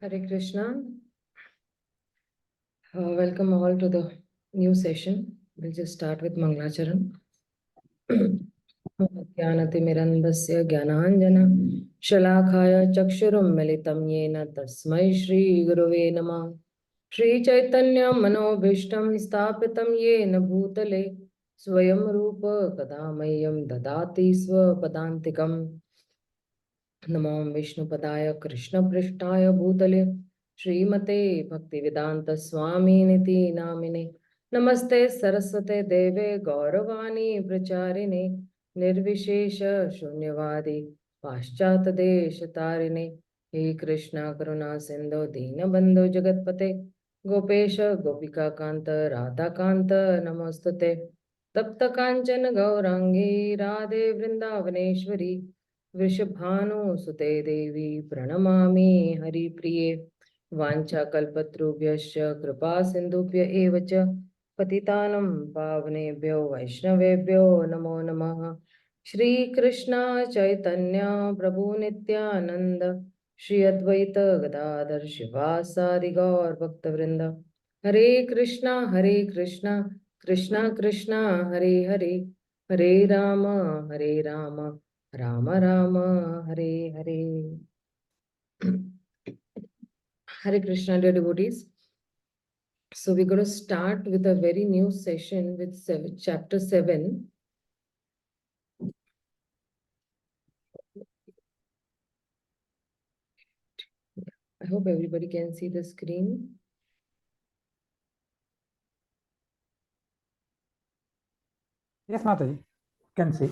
Hare Krishna. Welcome all to the new session. We'll just start with Mangalacharan. Jnanatimirandasya Jnananjana Shalakaya Chakshurum Militam Yena Tasmai Shri Guruve Namah. Shri Chaitanya Manobhishtam Stapitam Yena Bhutale Swayam Rupa Kadamayam Dadati Swapadantikam. Namo Vishnu Padaya Krishna Prishtaya Bhutale Srimate Bhaktivedanta Swami Niti Namine Namaste Saraswate Deve Gauravani Pracharine Nirvishesha Shunyavadi Paschata Deshatarine He Krishna Karuna Sindhu Deenabandhu Jagatpate Gopesha Gopika Kanta Radha Kanta Namastate Tapta Kanchana Gaurangi Radhe Vrindavaneshwari वृषभानुसुते देवी प्रणमामि हरिप्रिये वाञ्छाकल्पतरुभ्यश्च कृपा सिन्धुभ्य एव च पतितानं पावनेभ्यो वैष्णवेभ्यो नमो नमः श्रीकृष्ण चैतन्य प्रभु नित्यानंद श्री अद्वैत गदाधर शिवासादि गौर भक्तवृंद हरे Krishna Krishna Krishna Hare Hare Hare Ram Rama Rama Hare Hare. Hare Krishna, dear devotees. So we're going to start with a very new session with chapter 7. I hope everybody can see the screen. Yes, Mataji, can see.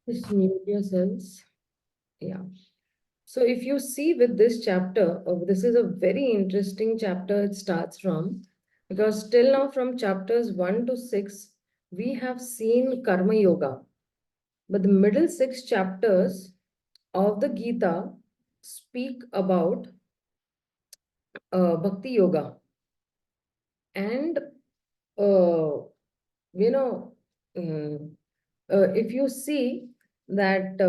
Just mute yourselves. Yeah. So if you see with this chapter, this is a very interesting chapter it starts from, because till now from chapters 1 to 6, we have seen Karma Yoga. But the middle 6 chapters of the Gita speak about Bhakti Yoga. And, you know, if you see that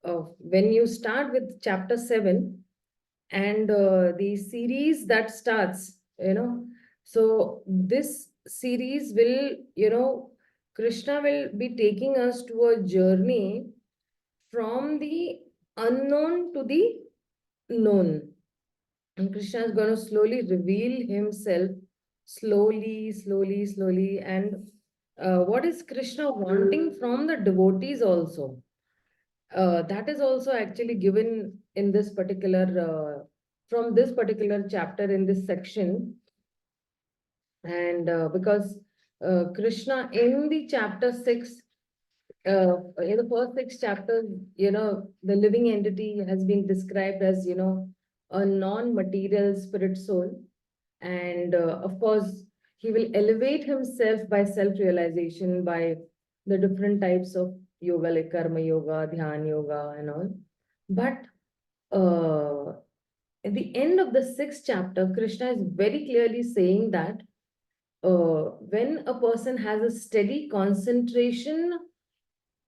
when you start with chapter 7 and the series that starts, so this series will, Krishna will be taking us to a journey from the unknown to the known. And Krishna is going to slowly reveal himself, slowly. And what is Krishna wanting from the devotees also? That is also actually given in this from this particular chapter in this section. And because Krishna in the chapter 6, in the first 6 chapters, the living entity has been described as, a non-material spirit soul. And of course, he will elevate himself by self-realization, by the different types of yoga, like karma yoga, dhyan yoga, and all. But at the end of the 6th chapter, Krishna is very clearly saying that when a person has a steady concentration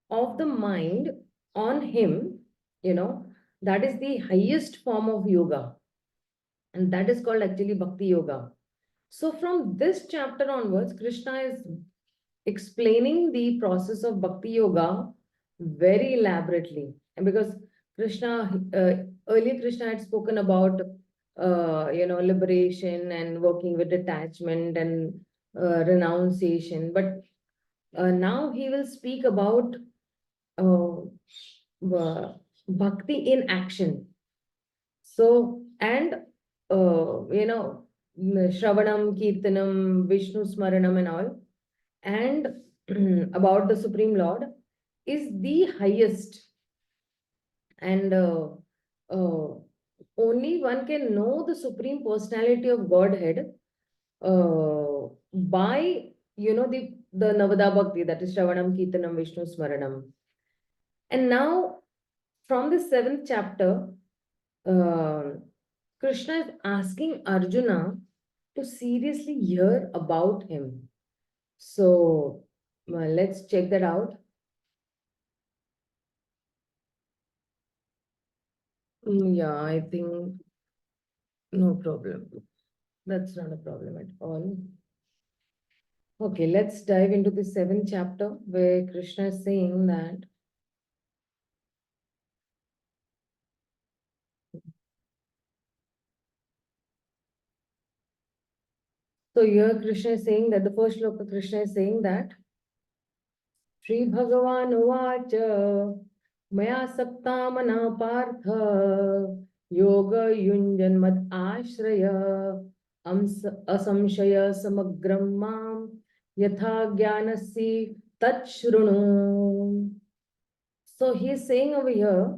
of the mind on him, that is the highest form of yoga. And that is called actually Bhakti Yoga. So from this chapter onwards, Krishna is explaining the process of Bhakti Yoga very elaborately. And because earlier Krishna had spoken about, liberation and working with detachment and renunciation. But now he will speak about uh, bhakti in action. So, and, Shravanam, Kirtanam, Vishnu Smaranam and all, and about the Supreme Lord is the highest. And only one can know the Supreme Personality of Godhead by, the Navada Bhakti, that is Shravanam, Kirtanam, Vishnu Smaranam. And now, from the 7th chapter, Krishna is asking Arjuna to seriously hear about him. So well, let's check that out. Yeah, I think no problem. That's not a problem at all. Okay, let's dive into the seventh chapter where Krishna is saying that so here Krishna is saying that the first shloka Krishna is saying that Shri Bhagavan Uvacha Maya Saptamana Partha Yoga Yunjan Mad Ashraya Asamshaya Samagram Mam Yatha Jnanasi Tachrunu. So he is saying over here,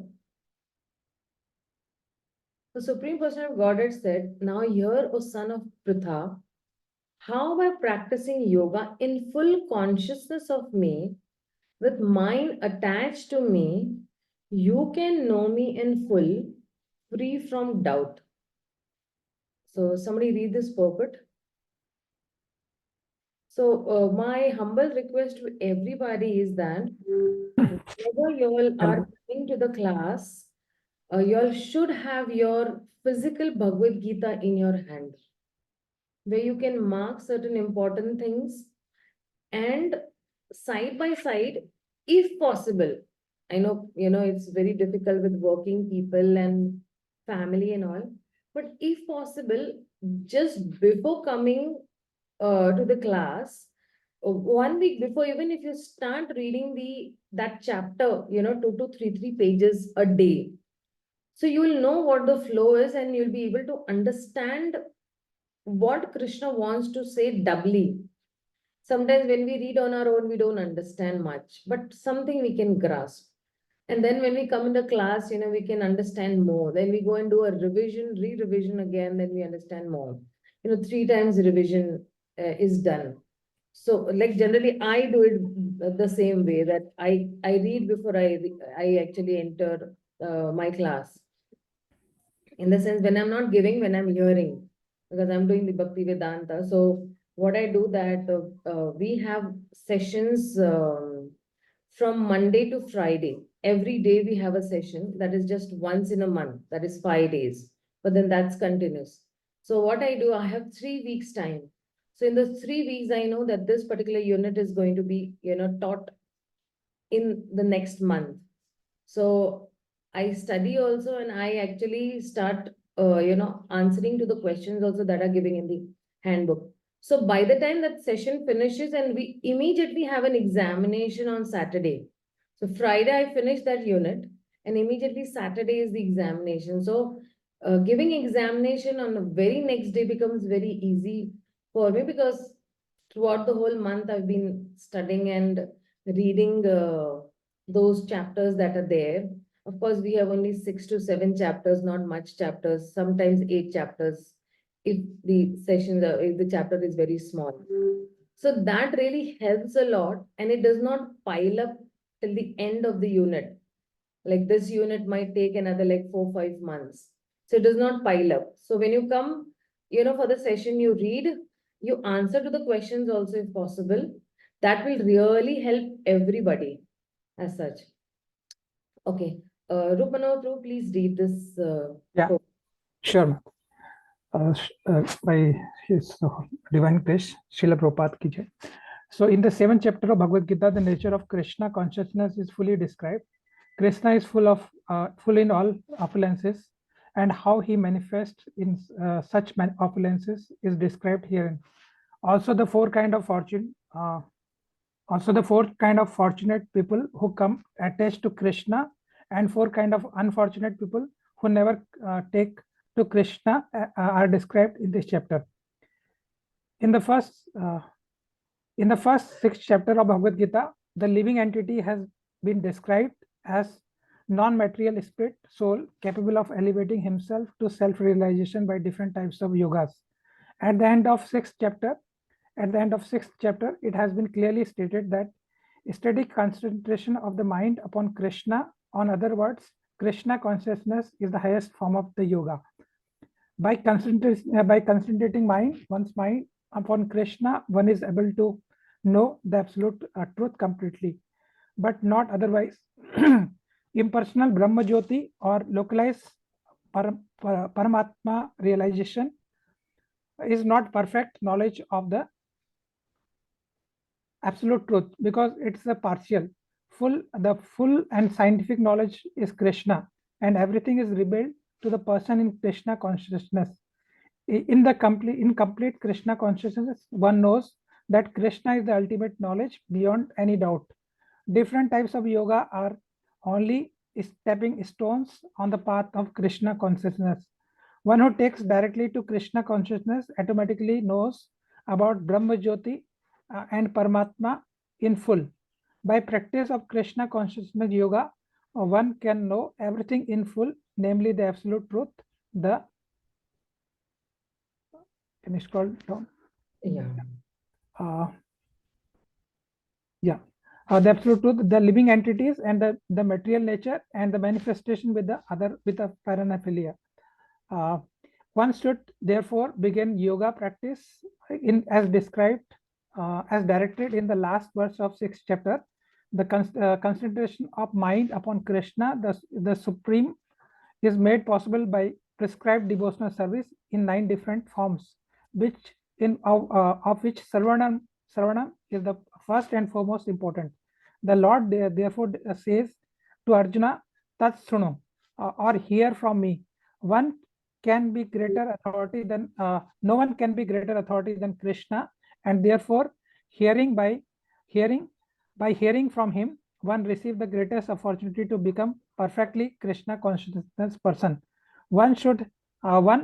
the Supreme Person of Godhead said, now hear, O son of Pritha, how by practicing yoga in full consciousness of me, with mind attached to me, you can know me in full, free from doubt. So somebody read this purport. So my humble request to everybody is that whenever you all are coming to the class, you all should have your physical Bhagavad Gita in your hand, where you can mark certain important things and side by side, if possible. I know, it's very difficult with working people and family and all, but if possible, just before coming to the class, 1 week before, even if you start reading that chapter, 2 to 3 pages a day, so you will know what the flow is and you'll be able to understand what Krishna wants to say doubly. Sometimes when we read on our own, we don't understand much, but something we can grasp. And then when we come into class, we can understand more. Then we go and do a revision, re-revision again, then we understand more. 3 times revision is done. So like generally I do it the same way, that I read before I actually enter my class. In the sense, when I'm not giving, when I'm hearing, because I'm doing the Bhakti Vedanta. So what I do that we have sessions from Monday to Friday. Every day we have a session that is just once in a month. That is 5 days, but then that's continuous. So what I do, I have 3 weeks time. So in the 3 weeks, I know that this particular unit is going to be, taught in the next month. So I study also, and I actually start, answering to the questions also that are given in the handbook. So by the time that session finishes, and we immediately have an examination on Saturday. So Friday I finish that unit, and immediately Saturday is the examination. So giving examination on the very next day becomes very easy for me, because throughout the whole month I've been studying and reading those chapters that are there. Of course, we have only 6 to 7 chapters, not much chapters, sometimes 8 chapters, if the chapter is very small. So that really helps a lot, and it does not pile up till the end of the unit. Like this unit might take another like 4 or 5 months. So it does not pile up. So when you come, for the session, you read, you answer to the questions also if possible. That will really help everybody as such. Okay. Rupano, please read this. Yeah, sure, ma'am. By His Divine Grace, Srila Prabhupada ki jai. So in the 7th chapter of Bhagavad Gita, the nature of Krishna consciousness is fully described. Krishna is full in all opulences, and how he manifests in such opulences is described herein. Also the four kind of fortunate people who come attached to Krishna, and 4 kind of unfortunate people who never take to Krishna are described in this chapter. In the first 6th chapter of Bhagavad Gita, the living entity has been described as non-material spirit soul capable of elevating himself to self-realization by different types of yogas. At the end of 6th chapter, it has been clearly stated that steady concentration of the mind upon Krishna, on other words, Krishna consciousness, is the highest form of the yoga. By concentrating one's mind upon Krishna, one is able to know the absolute truth completely, but not otherwise. Impersonal Brahma Jyoti or localized Paramatma realization is not perfect knowledge of the absolute truth, because it's a partial. The full and scientific knowledge is Krishna, and everything is revealed to the person in Krishna consciousness. In the complete Krishna consciousness, one knows that Krishna is the ultimate knowledge beyond any doubt. Different types of yoga are only stepping stones on the path of Krishna consciousness. One who takes directly to Krishna consciousness automatically knows about Brahma Jyoti and Paramatma in full. By practice of Krishna consciousness yoga, one can know everything in full, namely the absolute truth. Can you scroll down? Yeah. The absolute truth, the living entities, and the material nature, and the manifestation with a paraphernalia. One should therefore begin yoga practice as described, as directed in the last verse of 6th chapter. The concentration of mind upon Krishna, the Supreme, is made possible by prescribed devotional service in 9 different forms, of which Sarvanam is the first and foremost important. The Lord therefore says to Arjuna, Tat Sunu, or hear from me. One can be greater authority than no one can be greater authority than Krishna, and therefore by hearing from him, one receives the greatest opportunity to become perfectly Krishna consciousness person. One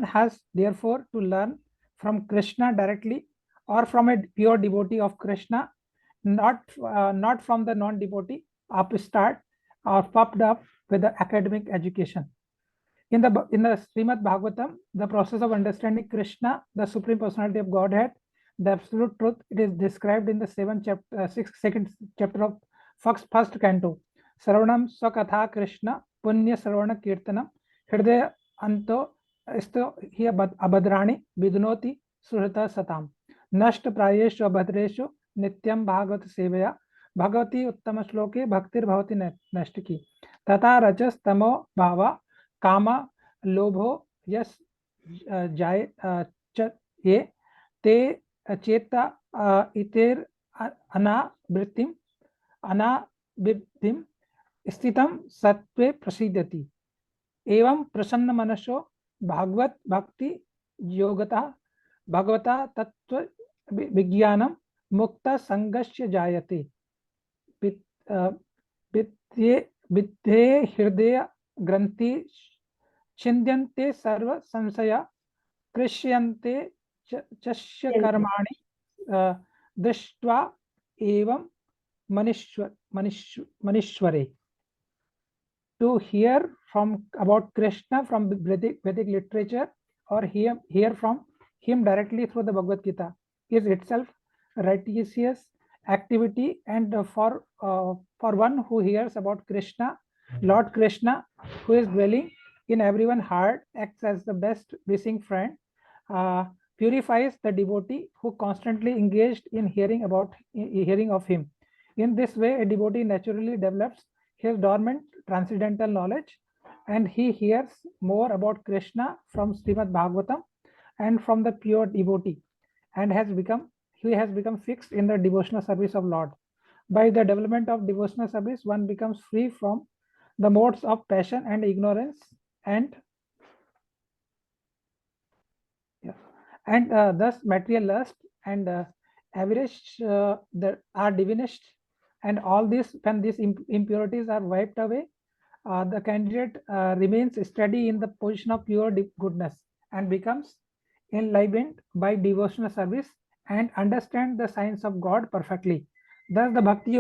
has therefore to learn from Krishna directly, or from a pure devotee of Krishna, not from the non-devotee upstart or puffed up with the academic education. In the Srimad Bhagavatam, the process of understanding Krishna, the Supreme Personality of Godhead, the absolute truth, it is described in the 2nd chapter of first canto. Sarvanam Swakatha Krishna Punya Sarvana Kirtanam Hridaya Anto Isto Hi Abhadrani Vidunoti Surita Satam Nashta Prayeshu Abhadreshu Nityam Bhagavat Sevaya Bhagavati Uttama Shloke Bhaktir Bhavati Nashtiki Tata Rajas Tamo Bhava Kama Lobho Yas Jai Ye Te Cheta Iter Anavrittim स्थितम सत्वे प्रसिद्धति एवं प्रसन्न मनसो भागवत भक्ति योगता भगवता तत्व विज्ञानम मुक्त संगस्य जायते विद्धे हृदय ग्रंथि छिन्द्यन्ते सर्व संशय कृष्यन्ते चस्य कर्माणि दृष्ट्वा एवं Manishware. To hear about Krishna from Vedic literature, or hear from him directly through the Bhagavad Gita, is itself righteous activity, and for one who hears about Krishna, Lord Krishna, who is dwelling in everyone's heart, acts as the best wishing friend, purifies the devotee who constantly engaged in hearing of him. In this way, a devotee naturally develops his dormant transcendental knowledge, and he hears more about Krishna from Srimad Bhagavatam and from the pure devotee, and he has become fixed in the devotional service of Lord. By the development of devotional service, one becomes free from the modes of passion and ignorance, and thus material lust and avarice are diminished. And all this, when these impurities are wiped away, the candidate remains steady in the position of pure goodness and becomes enlivened by devotional service and understand the science of God perfectly. Thus, the Bhakti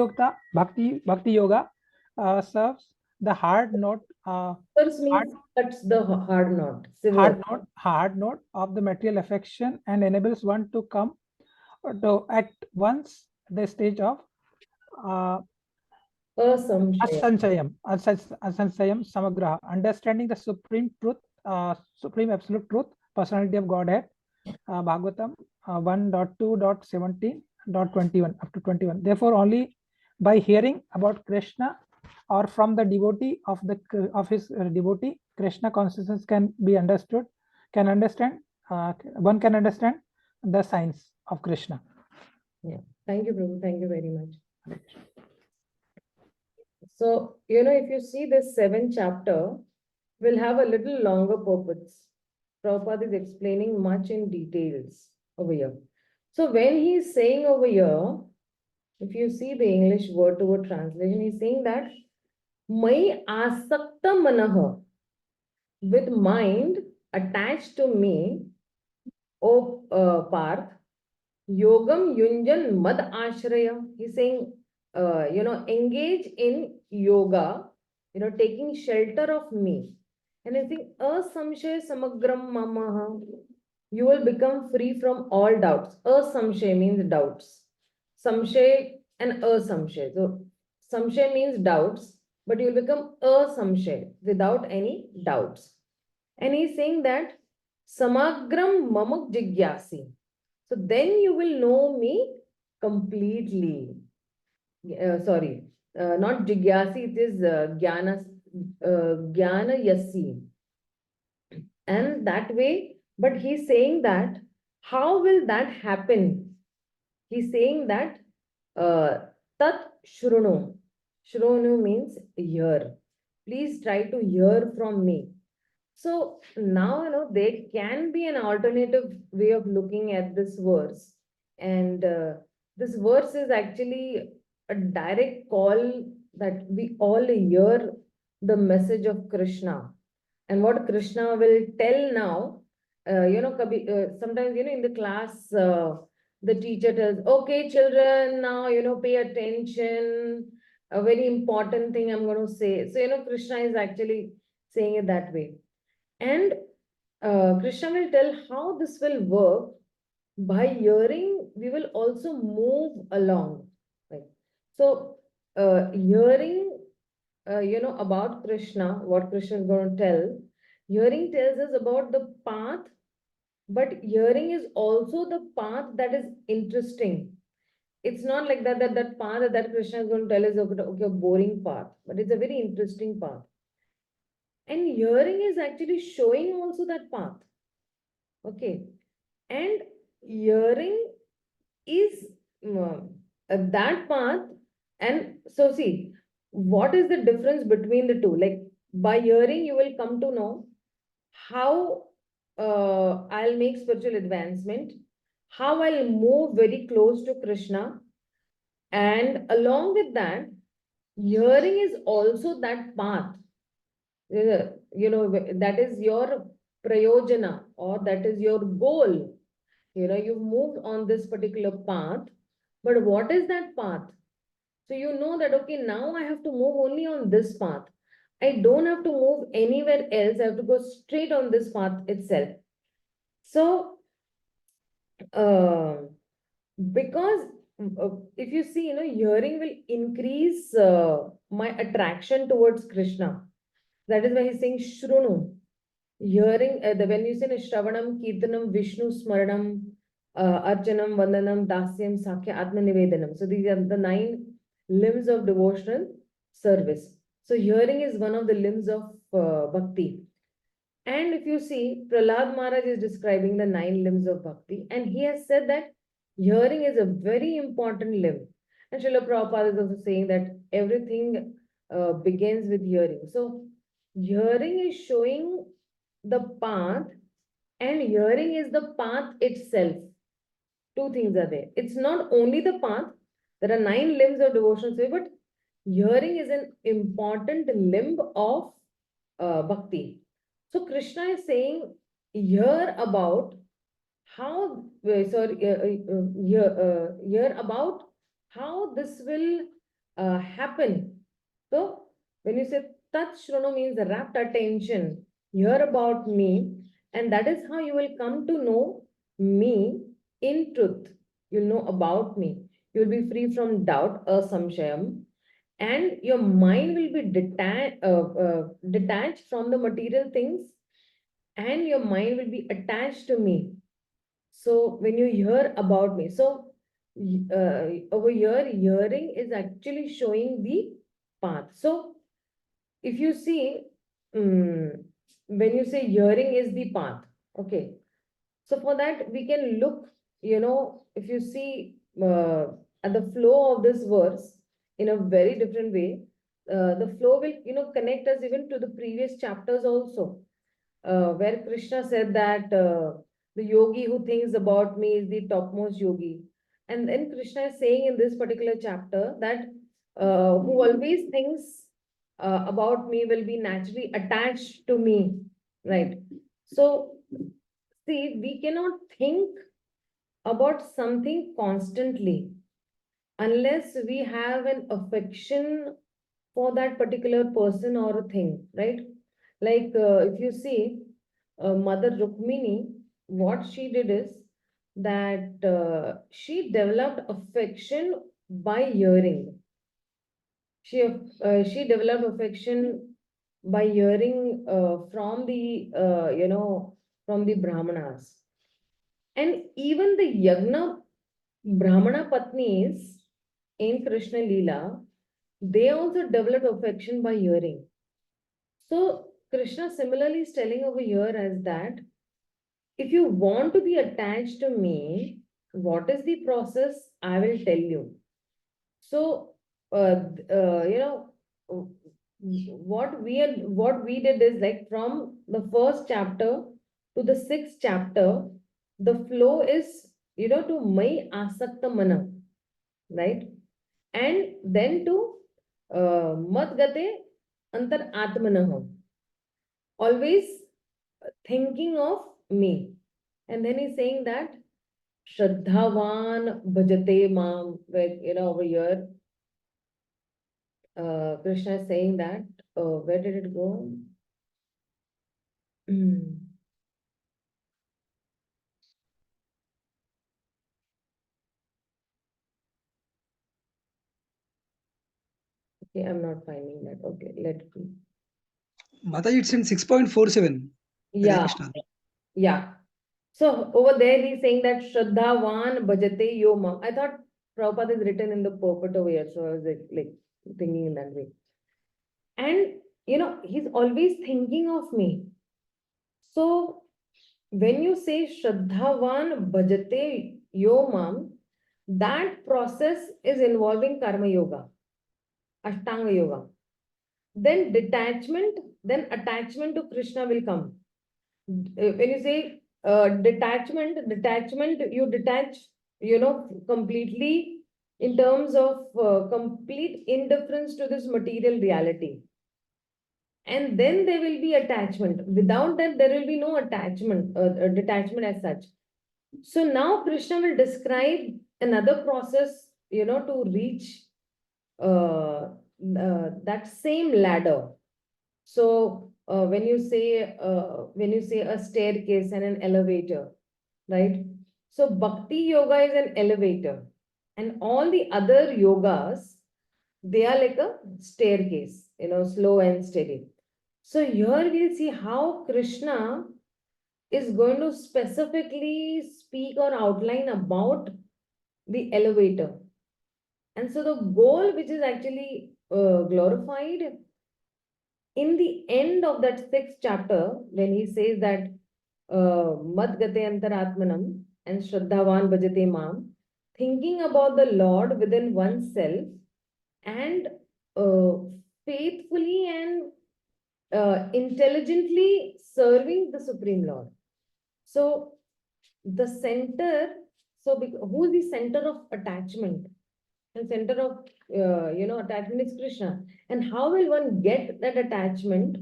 Yoga serves the hard note. That's the hard note. Hard note of the material affection, and enables one to come to at once the stage of Asansayam Samagraha, understanding the supreme truth, supreme absolute truth, personality of Godhead. Bhagavatam 1.2.17.21 up to 21. Therefore, only by hearing about Krishna or from the devotee of his devotee, Krishna consciousness can be understood, can understand, one can understand the signs of Krishna. Yeah. Thank you, Prabhu. Thank you very much. So, if you see this 7th chapter, we'll have a little longer purpose. Prabhupada is explaining much in details over here. So, when he's saying over here, if you see the English word-to-word translation, he's saying that Mai asakta manaha, with mind attached to me, O Parth, Yogam Yunjan Mad Ashraya. He's saying, engage in yoga, taking shelter of me. And I think asamshay samagram mamaha. You will become free from all doubts. Asamshay means doubts. Samshay and asamshay. So samshay means doubts, but you will become asamshay without any doubts. And he's saying that samagram mamuk jigyasi. So then you will know me completely. Not jigyasi, it is jnana yasi. And that way, but he's saying that, how will that happen? He's saying that tat shrunu. Shrunu means hear. Please try to hear from me. So now, there can be an alternative way of looking at this verse. And this verse is actually a direct call that we all hear the message of Krishna. And what Krishna will tell now, sometimes, in the class, the teacher tells, okay, children, now, pay attention. A very important thing I'm going to say. So, Krishna is actually saying it that way. And Krishna will tell how this will work. By hearing, we will also move along. Right? So, hearing, about Krishna, what Krishna is going to tell, hearing tells us about the path, but hearing is also the path that is interesting. It's not like that path that Krishna is going to tell is okay, a boring path, but it's a very interesting path. And hearing is actually showing also that path. Okay. And hearing is that path. And so, see, what is the difference between the two? Like, by hearing, you will come to know how I'll make spiritual advancement, how I'll move very close to Krishna. And along with that, hearing is also that path. That is your prayojana, or that is your goal. You've moved on this particular path, but what is that path? So you know that, okay, now I have to move only on this path. I don't have to move anywhere else. I have to go straight on this path itself. So, because if you see, hearing will increase my attraction towards Krishna. That is why he's saying Shrunu. Hearing, when you say Shravanam, Kirtanam, Vishnu Smaranam, Archanam, Vandanam, Dasyam, Sakhya, Atma Nivedanam. So these are the 9 limbs of devotional service. So hearing is one of the limbs of bhakti. And if you see, Prahlad Maharaj is describing the 9 limbs of bhakti, and he has said that hearing is a very important limb. And Srila Prabhupada is also saying that everything begins with hearing. So hearing is showing the path, and hearing is the path itself. 2 things are there. It's not only the path. There are 9 limbs of devotional service, but hearing is an important limb of bhakti. So Krishna is saying, hear about how, hear about how this will happen. So when you say Tat Shrono means rapt attention, hear about me, and that is how you will come to know me in truth. You'll know about me. You'll be free from doubt, asamshayam, and your mind will be detached from the material things, and your mind will be attached to me. So when you hear about me, so over here, hearing is actually showing the path. So if you see, when you say hearing is the path, okay. So for that, we can look, if you see at the flow of this verse in a very different way, the flow will, connect us even to the previous chapters also, where Krishna said that the yogi who thinks about me is the topmost yogi. And then Krishna is saying in this particular chapter that who always thinks about me will be naturally attached to me, right? So, see, we cannot think about something constantly unless we have an affection for that particular person or a thing, right? Like if you see Mother Rukmini, what she did is that she developed affection by hearing. She developed affection by hearing from the from the Brahmanas, and even the Yagna Brahmana Patnis in Krishna Leela, they also developed affection by hearing. So Krishna similarly is telling over here as that if you want to be attached to me, what is the process? I will tell you. So, you know, what we did is like from the first chapter to the sixth chapter, the flow is to Mai Asakta Mana, right? And then to Mat Gate Antar Atmanah, always thinking of me. And then he's saying that Shraddhavan Bhajate Mam, where, over here, Krishna is saying that, where did it go? Okay, I'm not finding that. Okay, let me. Mataji, it's in 6.47. Hare Yeah, Krishna. yeah. So over there, he's saying that Shraddhavan Bhajate Yo Mam. I thought Prabhupada is written in the purport over here, so I was like thinking in that way. And he's always thinking of me. So when you say Shraddhavan Bhajate Yo Mam, that process is involving Karma Yoga, Ashtanga Yoga. Then detachment, then attachment to Krishna will come. When you say detachment, you detach, completely in terms of complete indifference to this material reality. And then there will be attachment. Without that, there will be no detachment as such. So now Krishna will describe another process, to reach that same ladder. So when you say a staircase and an elevator, right? So bhakti yoga is an elevator, and all the other yogas, they are like a staircase, slow and steady. So here we'll see how Krishna is going to specifically speak or outline about the elevator. And so the goal, which is actually glorified in the end of that sixth chapter, when he says that Mad Gate Antaratmanam and Shraddhavan Bhajate Mam, thinking about the Lord within oneself and uh, faithfully and intelligently serving the Supreme Lord. So the center, who is the center of attachment? And center of attachment is Krishna. And how will one get that attachment?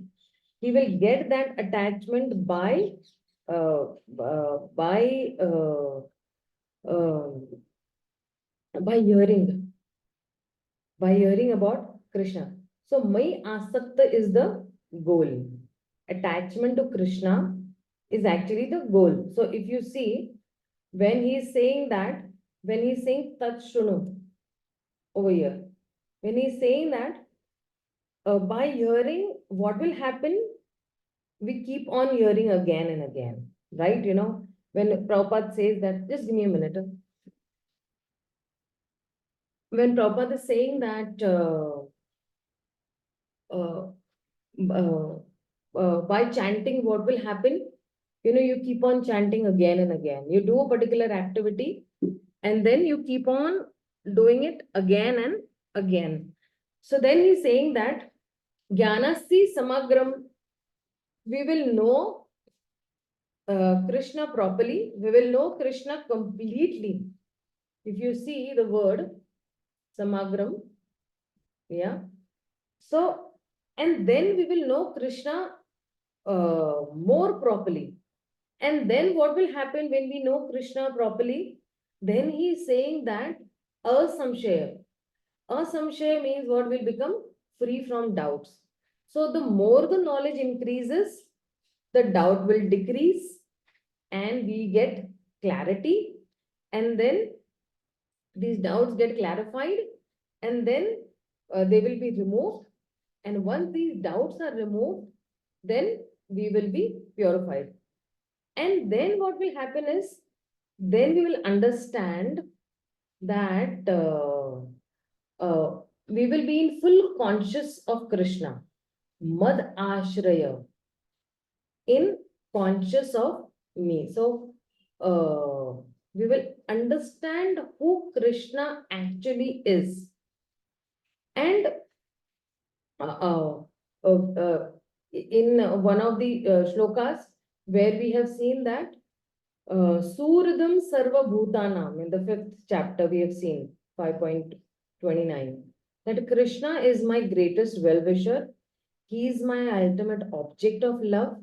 He will get that attachment by uh, uh, by uh, uh, by hearing about Krishna. So my asakta is the goal. Attachment to Krishna is actually the goal. So if you see, when he is saying that, when he is saying Tat Shunu over here, when he is saying that, by hearing, what will happen? We keep on hearing again and again, right? When Prabhupada says that, just give me a minute. When Prabhupada is saying that, uh, by chanting, what will happen? You keep on chanting again and again. You do a particular activity and then you keep on doing it again and again. So then he's saying that Jnanasi Samagram, we will know Krishna properly. We will know Krishna completely. If you see the word Samagram, yeah. So, and then we will know Krishna more properly. And then what will happen when we know Krishna properly? Then he is saying that asamshaya. Asamshaya means what will become free from doubts. So the more the knowledge increases, the doubt will decrease and we get clarity. And then these doubts get clarified and then they will be removed. And once these doubts are removed, then we will be purified. And then what will happen is, then we will understand that we will be in full conscious of Krishna. Mad Ashraya, in conscious of me. So we will understand who Krishna actually is. And in one of the shlokas, where we have seen that Suridam Sarva Bhutanam, in the 5th chapter, we have seen 5.29, that Krishna is my greatest well-wisher. He is my ultimate object of love.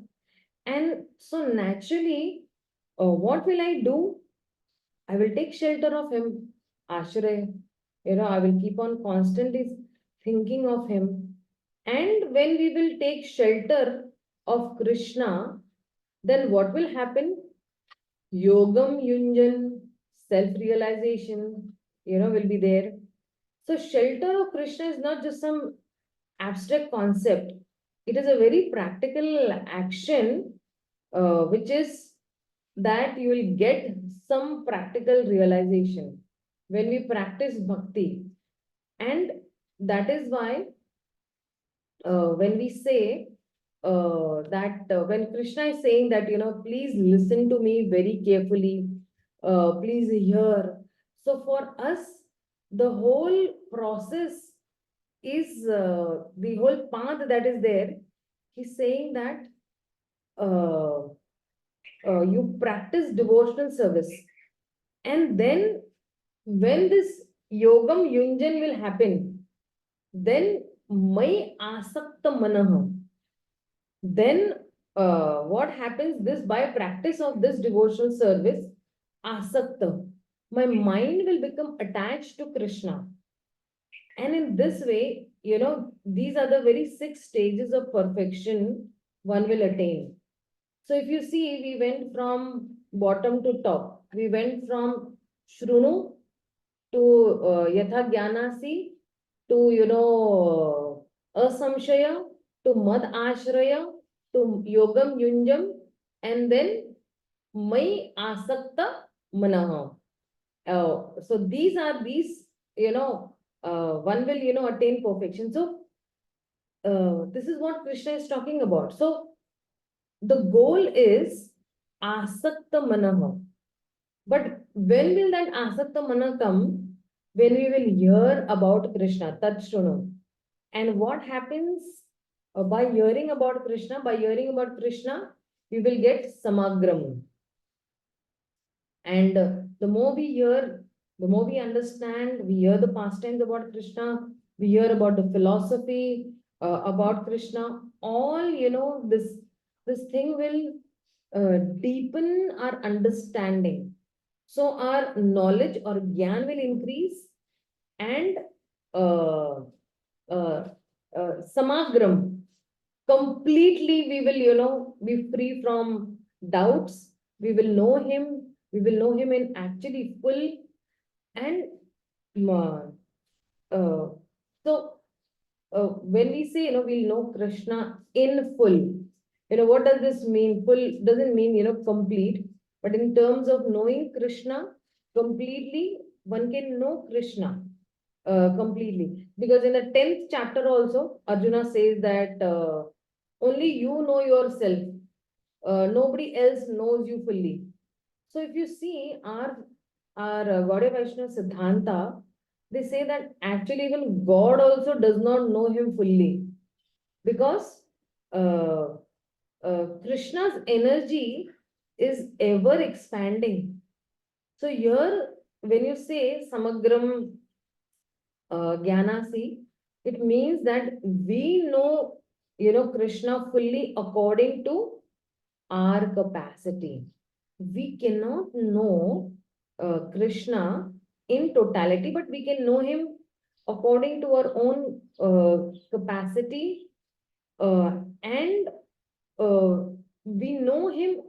And so naturally, what will I do? I will take shelter of him, Ashray. I will keep on constantly thinking of him. And when we will take shelter of Krishna, then what will happen? Yogam Yunjan, self-realization, will be there. So shelter of Krishna is not just some abstract concept. It is a very practical action, which is that you will get some practical realization when we practice bhakti. And that is why when we say that when Krishna is saying that, please listen to me very carefully, please hear. So for us, the whole process is the whole path that is there. He's saying that you practice devotional service. And then when this yogam yunjan will happen, then mai asakta manaha. Then what happens, this by practice of this devotional service, asakta, my mind will become attached to Krishna. And in this way, these are the very 6 stages of perfection one will attain. So if you see, we went from bottom to top. We went from Shrunu to Yatha Jnanasi to, Asamshaya to Mad Ashraya to Yogam Yunjam and then Mai Asakta Manaha. So these are these, one will, attain perfection. So this is what Krishna is talking about. So the goal is Asakta Manaha. But when will that Asakta Mana come? When we will hear about Krishna, Tatshrunu. And what happens by hearing about Krishna? By hearing about Krishna, we will get Samagram. And the more we hear, the more we understand, we hear the pastimes about Krishna, we hear about the philosophy about Krishna, all, this thing will deepen our understanding. So our knowledge or gyan will increase and samagram, completely we will, be free from doubts. We will know him. We will know him in actually full. And so when we say, we'll know Krishna in full, what does this mean? Full doesn't mean, complete. But in terms of knowing Krishna completely, one can know Krishna. completely. Because in the 10th chapter also, Arjuna says that only you know yourself. Nobody else knows you fully. So if you see our Gaudiya Vaishnava Siddhanta, they say that actually even God also does not know him fully, because uh, Krishna's energy is ever expanding. So here, when you say Samagram Jnanasi, it means that we know, Krishna fully according to our capacity. We cannot know Krishna in totality, but we can know him according to our own capacity, and uh, we know him.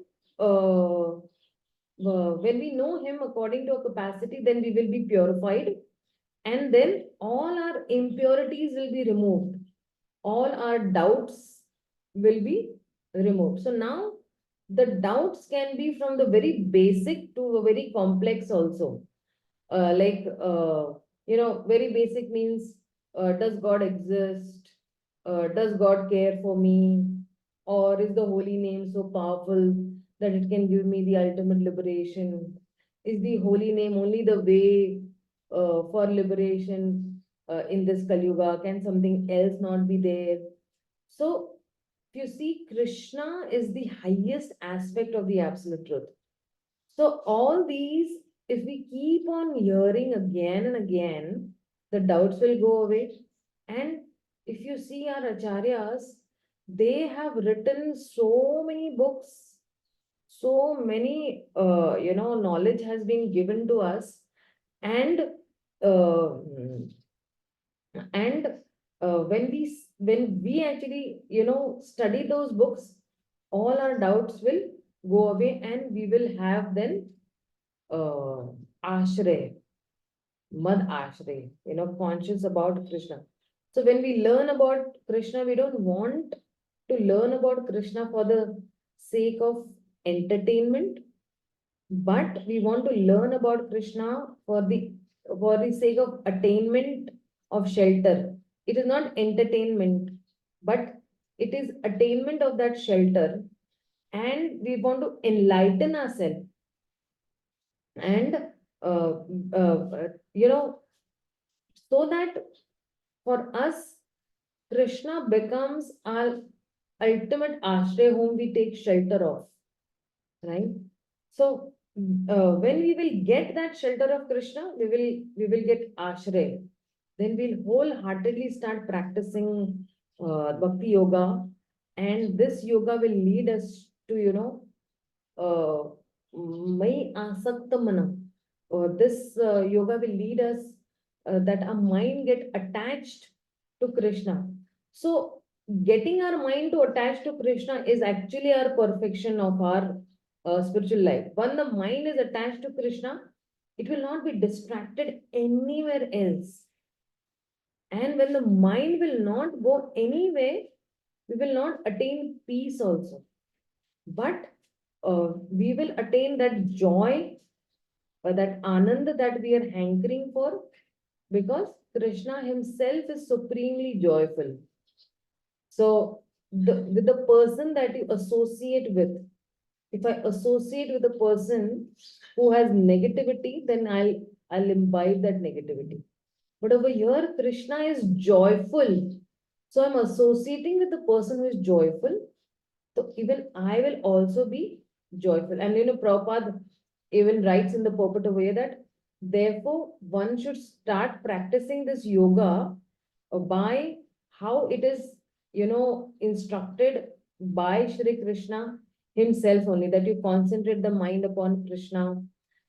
When we know him according to our capacity, then we will be purified, and then all our impurities will be removed, all our doubts will be removed. So now the doubts can be from the very basic to a very complex also. Like, very basic means, does God exist? Does God care for me? Or is the holy name so powerful that it can give me the ultimate liberation? Is the holy name only the way for liberation in this Kali Yuga? Can something else not be there? So, if you see, Krishna is the highest aspect of the absolute truth. So all these, if we keep on hearing again and again, the doubts will go away. And if you see our acharyas, they have written so many books, so many, knowledge has been given to us, and uh, and when we actually study those books, all our doubts will go away, and we will have then uh, ashray, mad ashray, conscious about Krishna. So when we learn about Krishna, we don't want to learn about Krishna for the sake of entertainment, but we want to learn about Krishna for the sake of attainment of shelter. It is not entertainment, but it is attainment of that shelter, and we want to enlighten ourselves, and uh, you know so that for us, Krishna becomes our ultimate ashray, whom we take shelter of, right? So when we will get that shelter of Krishna, we will get ashray. Then we'll wholeheartedly start practicing bhakti yoga, and this yoga will lead us to Mai Asakta Mana. This yoga will lead us that our mind get attached to Krishna. So getting our mind to attach to Krishna is actually our perfection of our spiritual life. When the mind is attached to Krishna, it will not be distracted anywhere else. And when the mind will not go anywhere, we will not attain peace also. But we will attain that joy, that anand that we are hankering for, because Krishna himself is supremely joyful. So with the person that you associate with, if I associate with a person who has negativity, then I'll imbibe that negativity. But over here, Krishna is joyful. So I'm associating with the person who is joyful. So even I will also be joyful. And Prabhupada even writes in the purport over here that therefore one should start practicing this yoga by how it is, instructed by Shri Krishna himself only, that you concentrate the mind upon Krishna.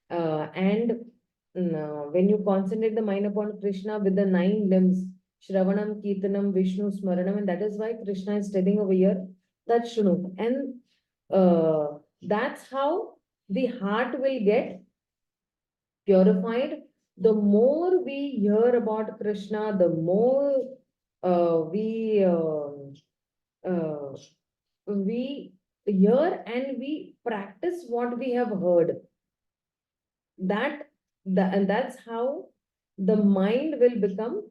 And when you concentrate the mind upon Krishna with the 9 limbs, Shravanam, Kirtanam, Vishnu, Smaranam, and that is why Krishna is telling over here that Shunu. And that's how the heart will get purified. The more we hear about Krishna, the more uh, we hear and we practice what we have heard. And that's how the mind will become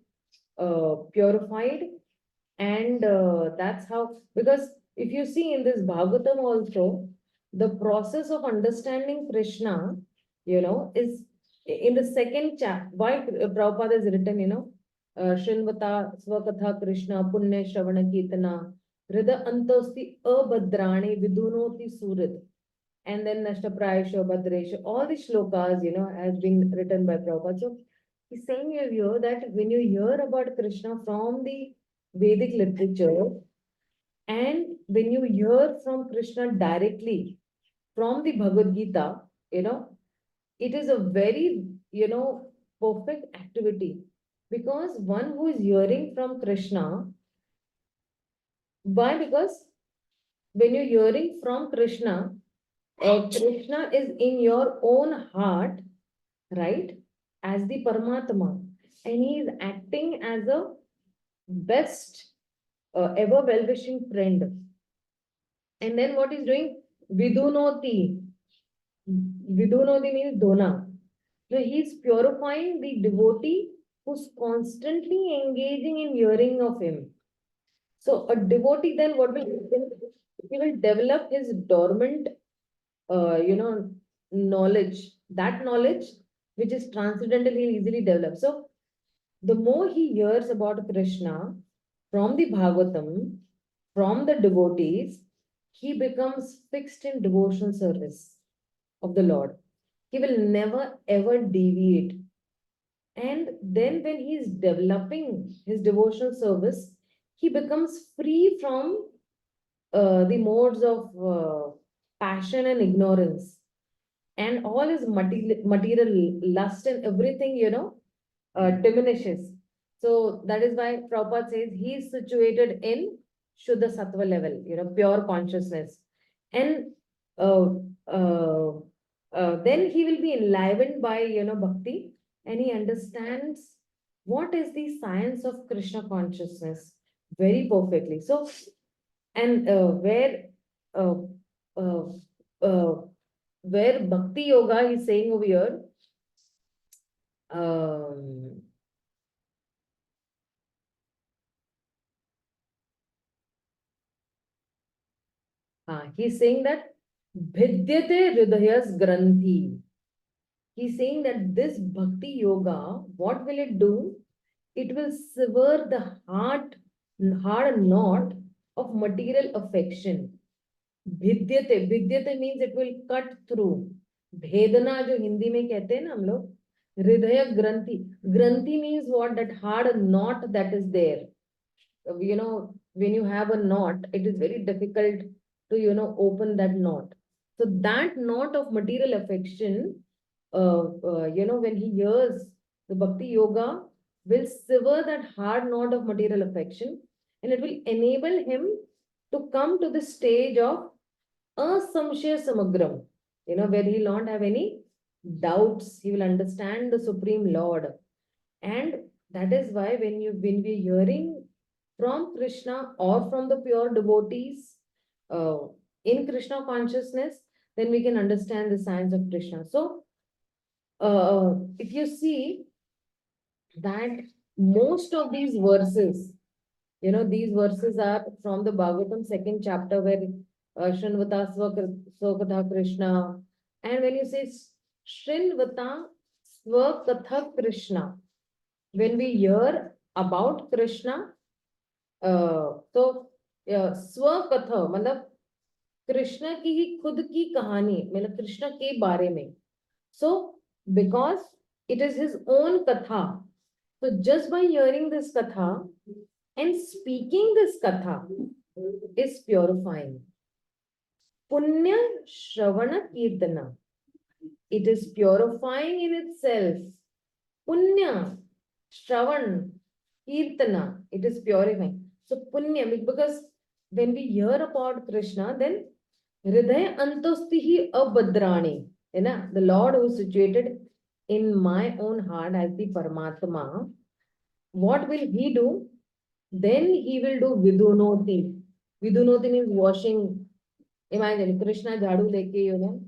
purified, and that's how, because if you see in this Bhagavatam also, the process of understanding Krishna, is in the second chapter. Why Prabhupada has written, Srinvata Swakatha Krishna Punya Shravana Kirtana Hrida Antosti Abhadrani Vidunoti Surit, and then Nashtaprayasha Bhadresha, all the shlokas, has been written by Prabhupada. So he's saying here that when you hear about Krishna from the Vedic literature, and when you hear from Krishna directly from the Bhagavad Gita, it is a very, perfect activity, because one who is hearing from Krishna, why? Because when you're hearing from Krishna, Krishna is in your own heart, right? As the Paramatma, and he is acting as a best, ever well-wishing friend. And then what he's doing? Vidunoti. Vidunoti means dona. So he's purifying the devotee who's constantly engaging in hearing of him. So a devotee then what will happen? He will develop his dormant, knowledge. That knowledge which is transcendental, he'll easily develop. So the more he hears about Krishna from the Bhagavatam, from the devotees, he becomes fixed in devotional service of the Lord. He will never ever deviate. And then when he is developing his devotional service, he becomes free from the modes of passion and ignorance, and all his material lust and everything, diminishes. So that is why Prabhupada says he is situated in Shuddha Sattva level, pure consciousness. And uh, uh, then he will be enlivened by, bhakti, and he understands what is the science of Krishna consciousness very perfectly. So, and uh, uh, uh, where Bhakti Yoga is saying over here, um, he's saying that Bhidyate Hridayas Granthi. He's saying that this Bhakti Yoga, what will it do? It will sever the hard knot of material affection. Bhidyate means it will cut through. भेदना जो हिंदी में कहते हैं ना हम लोग, हृदय ग्रंथि. Granthi means what? That hard knot that is there. When you have a knot, it is very difficult to, open that knot. So that knot of material affection, when he hears the Bhakti Yoga, will sever that hard knot of material affection, and it will enable him to come to the stage of asamshaya samagram, where he will not have any doubts. He will understand the Supreme Lord. And that is why when we're hearing from Krishna or from the pure devotees uh, in Krishna consciousness, then we can understand the science of Krishna. So, if you see that most of these verses, these verses are from the Bhagavatam second chapter, where Srinvata Swakatha Krishna, and when you say Srinvata Swakatha Krishna, when we hear about Krishna, तो स्वकथा मतलब कृष्ण की ही खुद की कहानी, मतलब कृष्ण के बारे में. So because it is his own katha, so just by hearing this katha and speaking this katha is purifying. Punya Shravana Kirtana, it is purifying in itself. Punya Shravan Kirtana, it is purifying. So punya, because when we hear about Krishna, then Hridaya Antostihi Abhadrani, the Lord who is situated in my own heart as the Paramatma, what will he do? Then he will do Vidunoti. Vidunoti means washing. Imagine Krishna jhadu leke,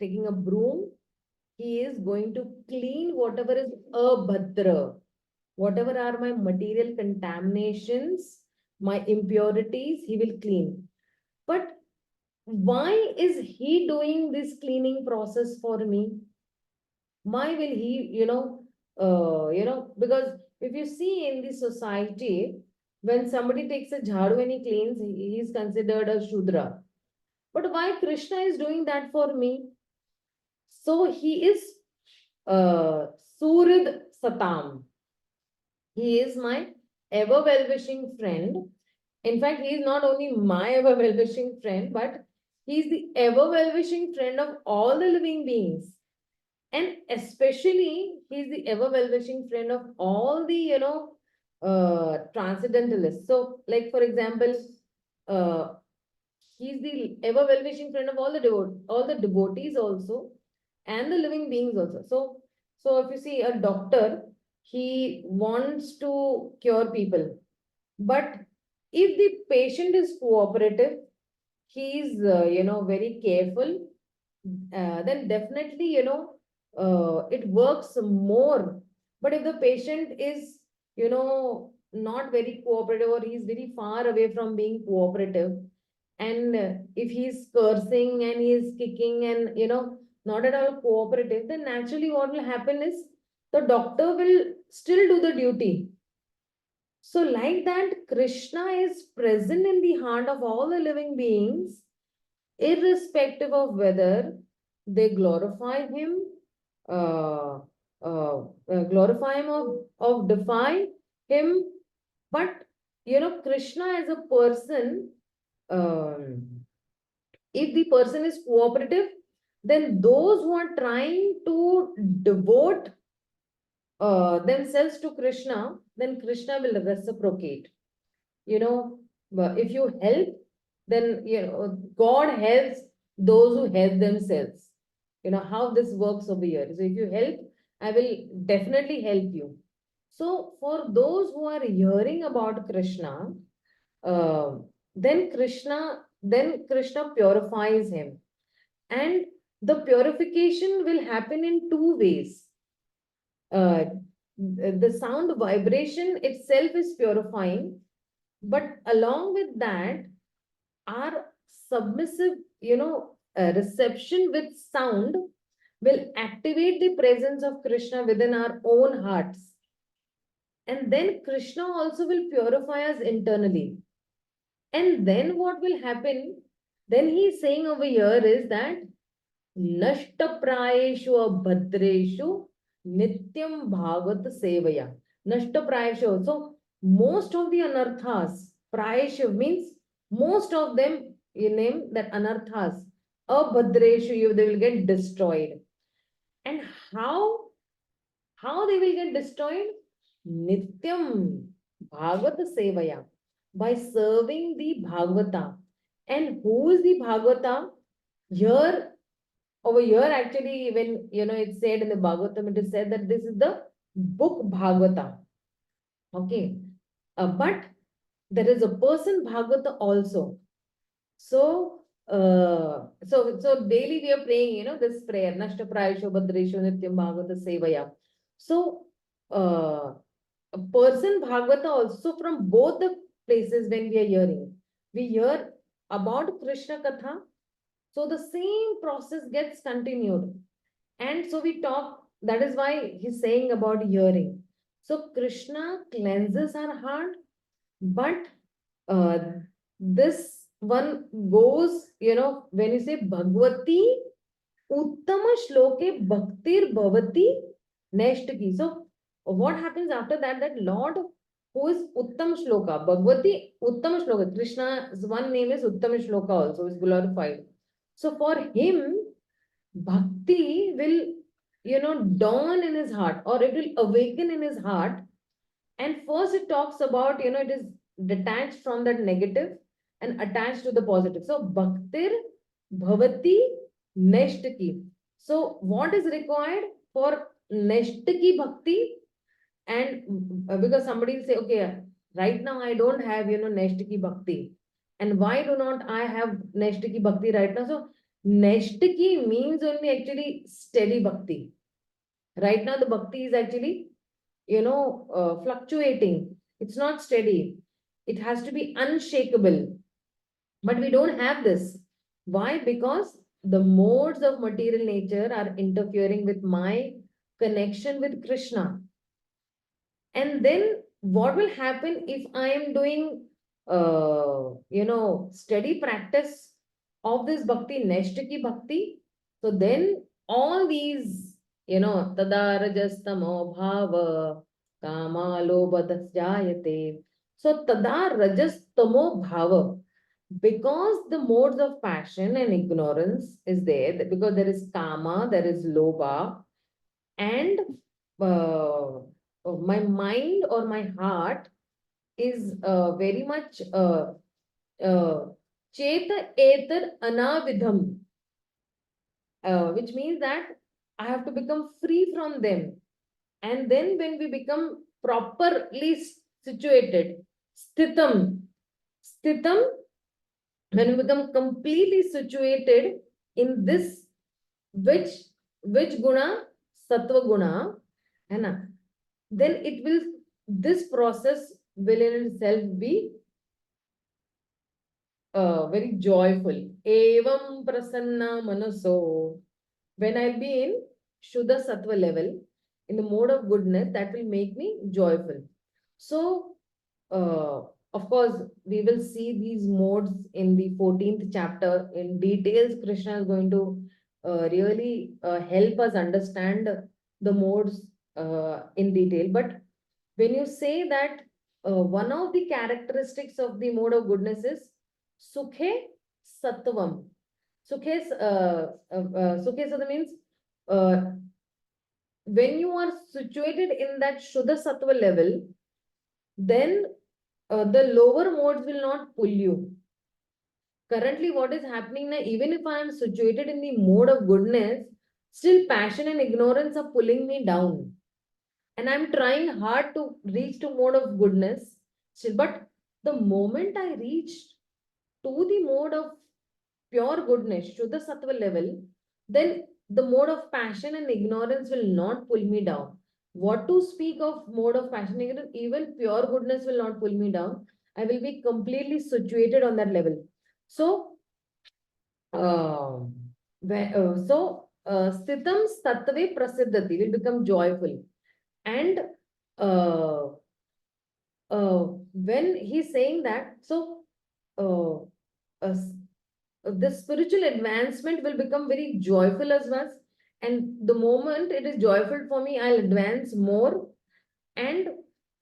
taking a broom, he is going to clean whatever is abhadra, whatever are my material contaminations, my impurities, he will clean. But why is he doing this cleaning process for me? Why will he, because if you see in the society, when somebody takes a jharu and he cleans, he is considered a Shudra. But why Krishna is doing that for me? So he is Surid Satam. He is my ever well-wishing friend. In fact, he is not only my ever well-wishing friend, but he is the ever well-wishing friend of all the living beings. And especially, he is the ever well-wishing friend of all the, transcendentalists. So, like for example, uh, he's the ever well-wishing friend of all the devotees also, and the living beings also. So if you see a doctor, he wants to cure people, but if the patient is cooperative, he is very careful, then definitely it works more. But if the patient is not very cooperative, or he is very far away from being cooperative, and if he's cursing and he is kicking and not at all cooperative, then naturally what will happen is the doctor will still do the duty. So like that, Krishna is present in the heart of all the living beings, irrespective of whether they glorify him, uh, glorify him, of defy him. But Krishna as a person, if the person is cooperative, then those who are trying to devote themselves to Krishna, then Krishna will reciprocate. But if you help, then God helps those who help themselves. How this works over here. So if you help, I will definitely help you. So for those who are hearing about Krishna, uh, then Krishna purifies him. And the purification will happen in two ways. The sound vibration itself is purifying, but along with that, our submissive, reception with sound will activate the presence of Krishna within our own hearts. And then Krishna also will purify us internally. And then what will happen? Then he's saying over here is that Nashta prayeshu abhadreshu nityam bhagavat sevaya. Nashta prayeshu. So most of the anarthas, prayeshu means most of them, you name that anarthas, abhadreshu, they will get destroyed. And how they will get destroyed? Nityam bhagavata sevaya, by serving the Bhagavata. And who is the Bhagavata? Here, over here, actually, when it's said in the Bhagavatam, it is said that this is the book Bhagavata. Okay. But there is a person Bhagavata also. So daily we are praying, this prayer, Nashta Prayasho Bhadresho Nityam Bhagavata Sevaya. So a person Bhagavata also, from both the places when we are hearing, we hear about Krishna Katha. So the same process gets continued. And so we talk, that is why he's saying about hearing. So Krishna cleanses our heart, but uh, this one goes, when you say Bhagavati, Uttama Shloke Bhaktir Bhavati Neshtaki. So what happens after that? That Lord, who is Uttam Shloka, Bhagavati Uttama Shloka, Krishna's one name is Uttama Shloka also, is glorified. So for him, bhakti will, dawn in his heart, or it will awaken in his heart. And first it talks about, it is detached from that negative and attached to the positive. So bhaktir bhavati neshtaki. So what is required for neshtaki bhakti? And because somebody will say, okay, right now I don't have, neshtaki bhakti. And why do not I have neshtaki bhakti right now? So Neshtaki means only actually steady bhakti. Right now, the bhakti is actually, fluctuating. It's not steady. It has to be unshakable. But we don't have this. Why? Because the modes of material nature are interfering with my connection with Krishna. And then what will happen if I am doing, steady practice of this bhakti, Neshtaki bhakti? So then all these, tada rajastamo bhava kama lobha jayate. So tada rajastamo bhava, because the modes of passion and ignorance is there, because there is kama, there is lobha, and my mind or my heart is very much cheta etar anavidham, which means that I have to become free from them. And then when we become properly situated, sthitam, sthitam, when we become completely situated in this, which guna, sattva guna, है ना, then it will, this process will in itself be very joyful. Evam prasanna manaso. When I'll be in Shuddha Sattva level, in the mode of goodness, that will make me joyful. So, of course, we will see these modes in the 14th chapter in details. Krishna is going to really help us understand the modes in detail. But when you say that one of the characteristics of the mode of goodness is Sukhe Sattvam. Sukhe Sattva means uh, when you are situated in that Shuddha Sattva level, then the lower modes will not pull you. Currently, what is happening now, even if I am situated in the mode of goodness, still passion and ignorance are pulling me down. And I'm trying hard to reach to mode of goodness. Still, but the moment I reach to the mode of pure goodness, Shuddha Sattva level, then the mode of passion and ignorance will not pull me down. What to speak of mode of passion and ignorance, even pure goodness will not pull me down. I will be completely situated on that level. So, Sthitam Sattve Prasiddhati will become joyful. And uh, when he's saying that, so uh, uh, the spiritual advancement will become very joyful as well. And the moment it is joyful for me, I'll advance more, and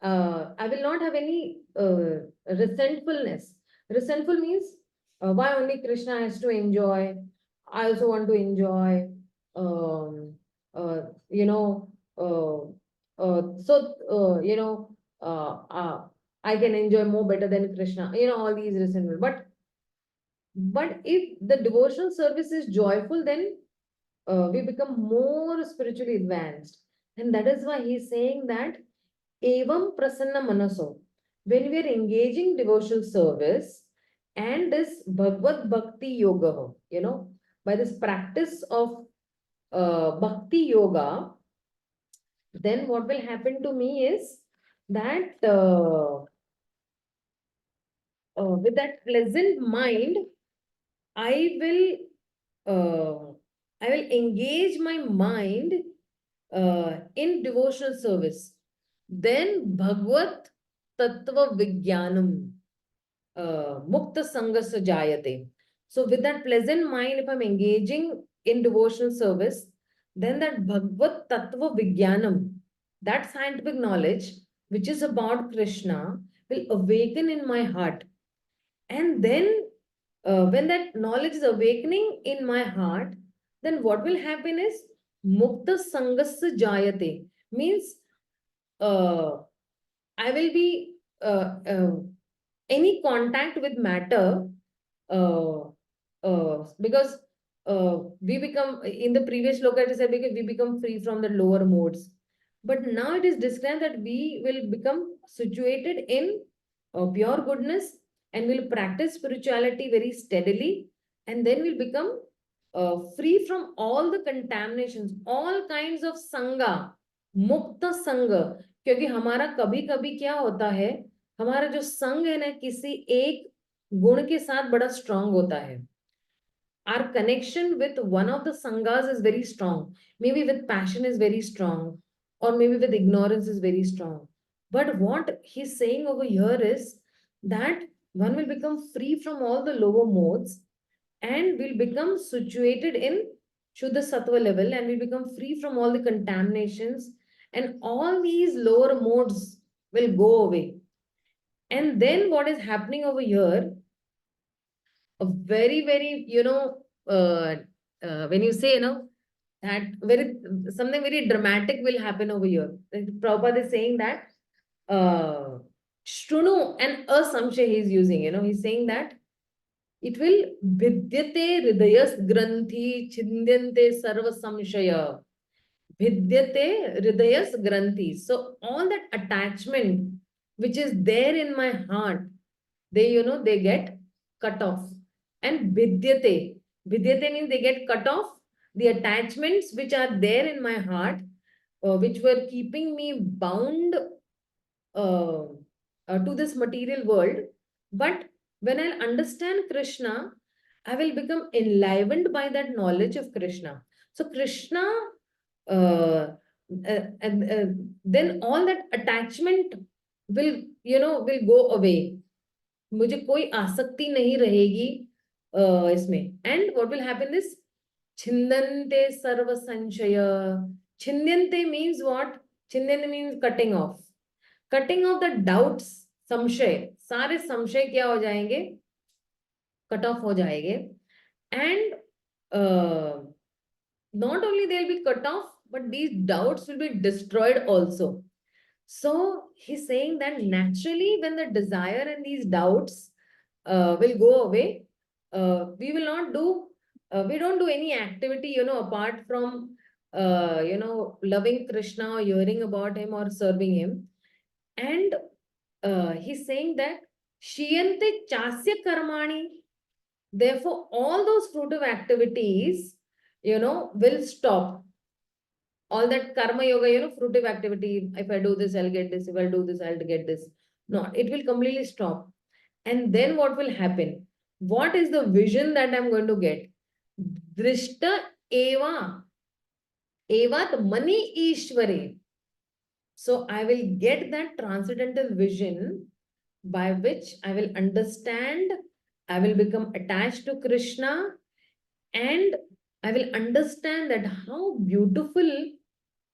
I will not have any resentfulness. Resentful means why only Krishna has to enjoy? I also want to enjoy. Um, uh, you know, I can enjoy more better than Krishna. All these resentful. But if the devotional service is joyful, then we become more spiritually advanced. And that is why he's saying that evam prasanna manaso. When we are engaging devotional service and this Bhagavad Bhakti Yoga, by this practice of Bhakti Yoga, then what will happen to me is that with that pleasant mind, I will engage my mind in devotional service. Then Bhagavad Tattva Vijnanam Mukta Sangasa Jayate. So with that pleasant mind, if I'm engaging in devotional service, then that Bhagavad Tattva Vijnanam, that scientific knowledge, which is about Krishna, will awaken in my heart. And then when that knowledge is awakening in my heart, then what will happen is Mukta Sangasya Jayate, means I will be any contact with matter, uh, because we become, in the previous loka, it said because we become free from the lower modes. But now it is described that we will become situated in pure goodness and will practice spirituality very steadily, and then we'll become free from all the contaminations, all kinds of sanga, mukta sanga. क्योंकि हमारा कभी कभी क्या होता है, हमारा जो संग है ना किसी एक गुण के साथ बड़ा स्ट्रांग होता है. Our connection with one of the sanghas is very strong. Maybe with passion is very strong, or maybe with ignorance is very strong. But what he's saying over here is that one will become free from all the lower modes and will become situated in Shuddha Sattva level and will become free from all the contaminations, and all these lower modes will go away. And then what is happening over here, a very, very, when you say, that very something very dramatic will happen over here. Like Prabhupada is saying that Shrunu and Asamshay he's using, he's saying that it will vidyate hridayas granthi chindyante sarva samshaya. Vidyate hridayas granthi. So all that attachment which is there in my heart, they get cut off. And vidyate means they get cut off. The attachments which are there in my heart, which were keeping me bound to this material world. But when I understand Krishna, I will become enlivened by that knowledge of Krishna. So Krishna, then all that attachment will go away. मुझे कोई आसक्ति नहीं रहेगी इसमें. And what will happen is छिन्दन्ते सर्व संशय. छिन्दन्ते means what? छिन्दन्ते means cutting off. Cutting off the doubts, संशय, सारे संशय क्या हो जाएंगे? Cut off हो जाएंगे. And not only they'll be cut off, but these doubts will be destroyed also. So he's saying that naturally when the desire and these doubts will go away, we will not do, we don't do any activity, apart from, loving Krishna or hearing about him or serving him. And he's saying that Shiyante Chasya Karmani, therefore all those fruitive activities, will stop. All that karma yoga, fruitive activity, if I do this, I'll get this, if I'll do this, I'll get this. No, it will completely stop. And then what will happen? What is the vision that I'm going to get? Drishta eva. Evat mani ishvare. So I will get that transcendental vision by which I will understand, I will become attached to Krishna, and I will understand that how beautiful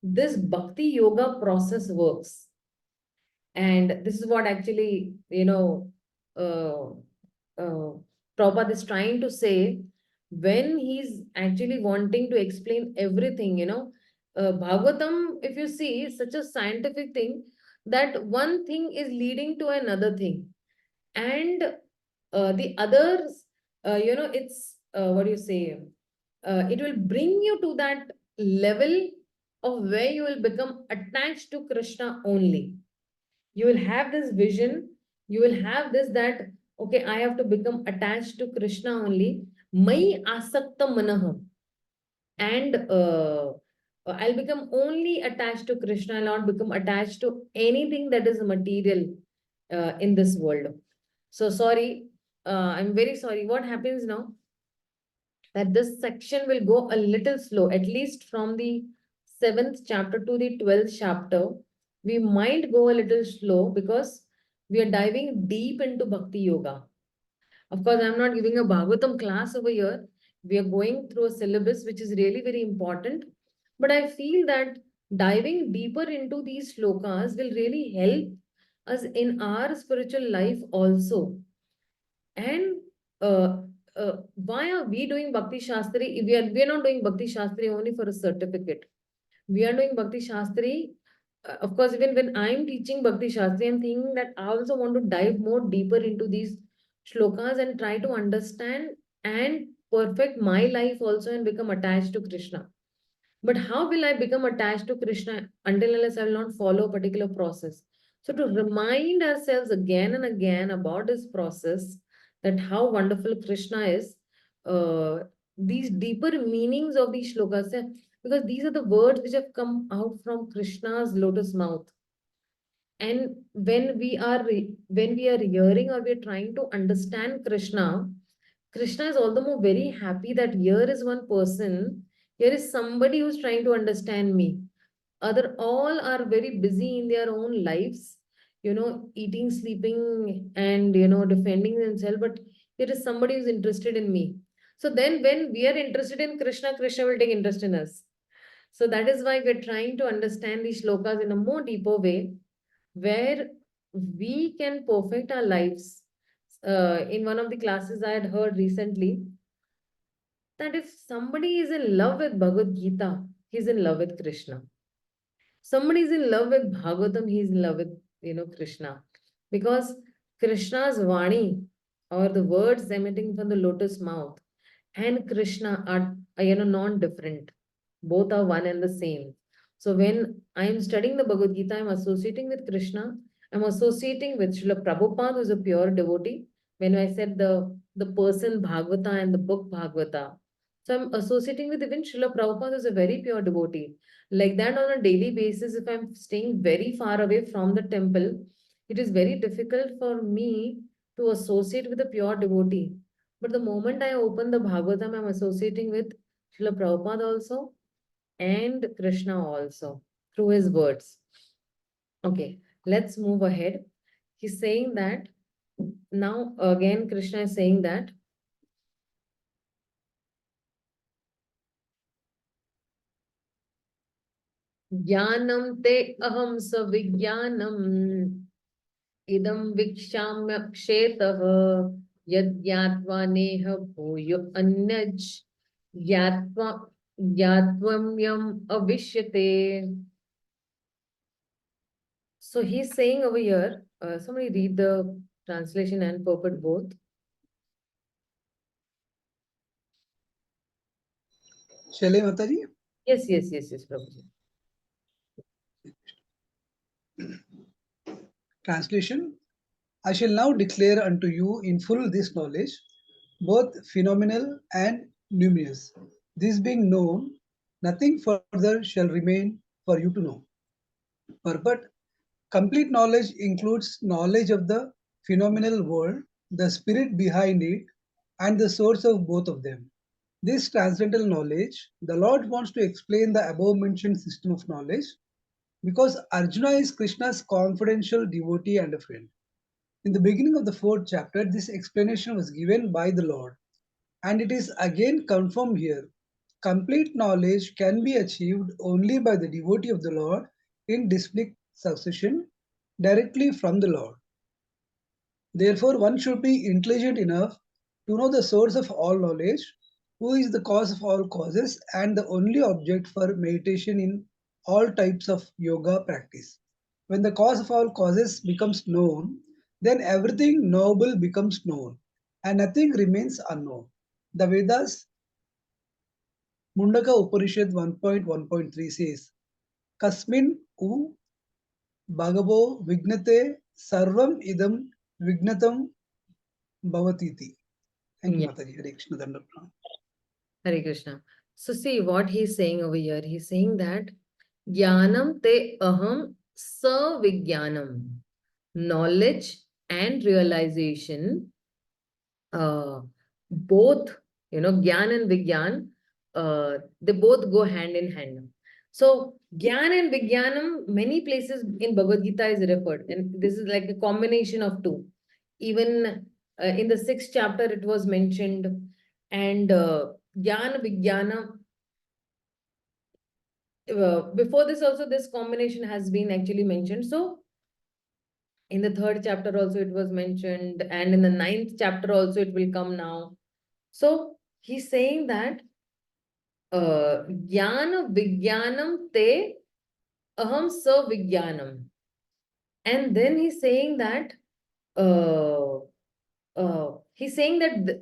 this bhakti yoga process works. And this is what actually, Prabhupada is trying to say when he's actually wanting to explain everything, Bhagavatam, if you see, is such a scientific thing that one thing is leading to another thing. And the others, it's, what do you say? It will bring you to that level of where you will become attached to Krishna only. You will have this vision, you will have this that, okay, I have to become attached to Krishna only. Mai asakta manah. And I'll become only attached to Krishna, I'll not become attached to anything that is material in this world. So sorry, I'm very sorry. What happens now? That this section will go a little slow, at least from the 7th chapter to the 12th chapter. We might go a little slow because we are diving deep into Bhakti Yoga. Of course, I'm not giving a Bhagavatam class over here. We are going through a syllabus which is really very important. But I feel that diving deeper into these slokas will really help us in our spiritual life also. And why are we doing Bhakti Shastri? We are not doing Bhakti Shastri only for a certificate. We are doing Bhakti Shastri. Of course, even when I'm teaching Bhakti Shastri, I'm thinking that I also want to dive more deeper into these shlokas and try to understand and perfect my life also and become attached to Krishna. But how will I become attached to Krishna until unless I will not follow a particular process? So to remind ourselves again and again about this process, that how wonderful Krishna is, these deeper meanings of these shlokas, because these are the words which have come out from Krishna's lotus mouth. And when we are hearing or we are trying to understand Krishna, Krishna is all the more very happy that here is one person, here is somebody who's trying to understand me. Other all are very busy in their own lives, eating, sleeping, and defending themselves. But there is somebody who's interested in me. So then when we are interested in Krishna, Krishna will take interest in us. So that is why we're trying to understand these shlokas in a more deeper way, where we can perfect our lives. In one of the classes I had heard recently, that if somebody is in love with Bhagavad Gita, he's in love with Krishna. Somebody is in love with Bhagavatam, he's in love with, Krishna. Because Krishna's Vani, or the words emitting from the lotus mouth, and Krishna are non-different. Both are one and the same. So when I am studying the Bhagavad Gita, I'm associating with Krishna. I'm associating with Srila Prabhupada, who's a pure devotee. When I said the person Bhagavata and the book Bhagavata. So I'm associating with even Srila Prabhupada, who's a very pure devotee. Like that, on a daily basis, if I'm staying very far away from the temple, it is very difficult for me to associate with a pure devotee. But the moment I open the Bhagavatam, I'm associating with Srila Prabhupada also and Krishna also through his words. Okay, let's move ahead. He's saying that now again, Krishna is saying that Jnanam te aham savijnanam idam vikshamya kshetah yadhyatva neha bhuyo anyaj yatvam avishyate. So he's saying over here, somebody read the translation and purport both. Shall I, Mataji? Yes, Prabhuji. Translation. I shall now declare unto you in full this knowledge, both phenomenal and numerous. This being known, nothing further shall remain for you to know. Purport. Complete knowledge includes knowledge of the phenomenal world, the spirit behind it, and the source of both of them. This transcendental knowledge, the Lord wants to explain the above mentioned system of knowledge because Arjuna is Krishna's confidential devotee and a friend. In the beginning of the fourth chapter, this explanation was given by the Lord, and it is again confirmed here. Complete knowledge can be achieved only by the devotee of the Lord in distinct succession directly from the Lord. Therefore, one should be intelligent enough to know the source of all knowledge, who is the cause of all causes, and the only object for meditation in all types of yoga practice. When the cause of all causes becomes known, then everything knowable becomes known, and nothing remains unknown. The Vedas Mundaka Upanishad 1.1.3 says, Kasmin u Bhagavo Vignate Sarvam Idam Vignatam Bhavatiti. Thank you, Yeah. Mataji. Hare Krishna Dandapranam. Hare Krishna. So see what he's saying over here. He's saying that Jnanam te aham savijnanam. Knowledge and realization, both, Gyan and Vigyan, they both go hand in hand. So Gyan and Vigyanam, many places in Bhagavad Gita is referred, and this is like a combination of two. Even in the 6th chapter, it was mentioned, and Gyan Vigyana. Before this, also this combination has been actually mentioned. So in the 3rd chapter also it was mentioned, and in the 9th chapter also it will come now. So he's saying that Jnana Vigyanam te aham sa Vigyanam. And then he's saying that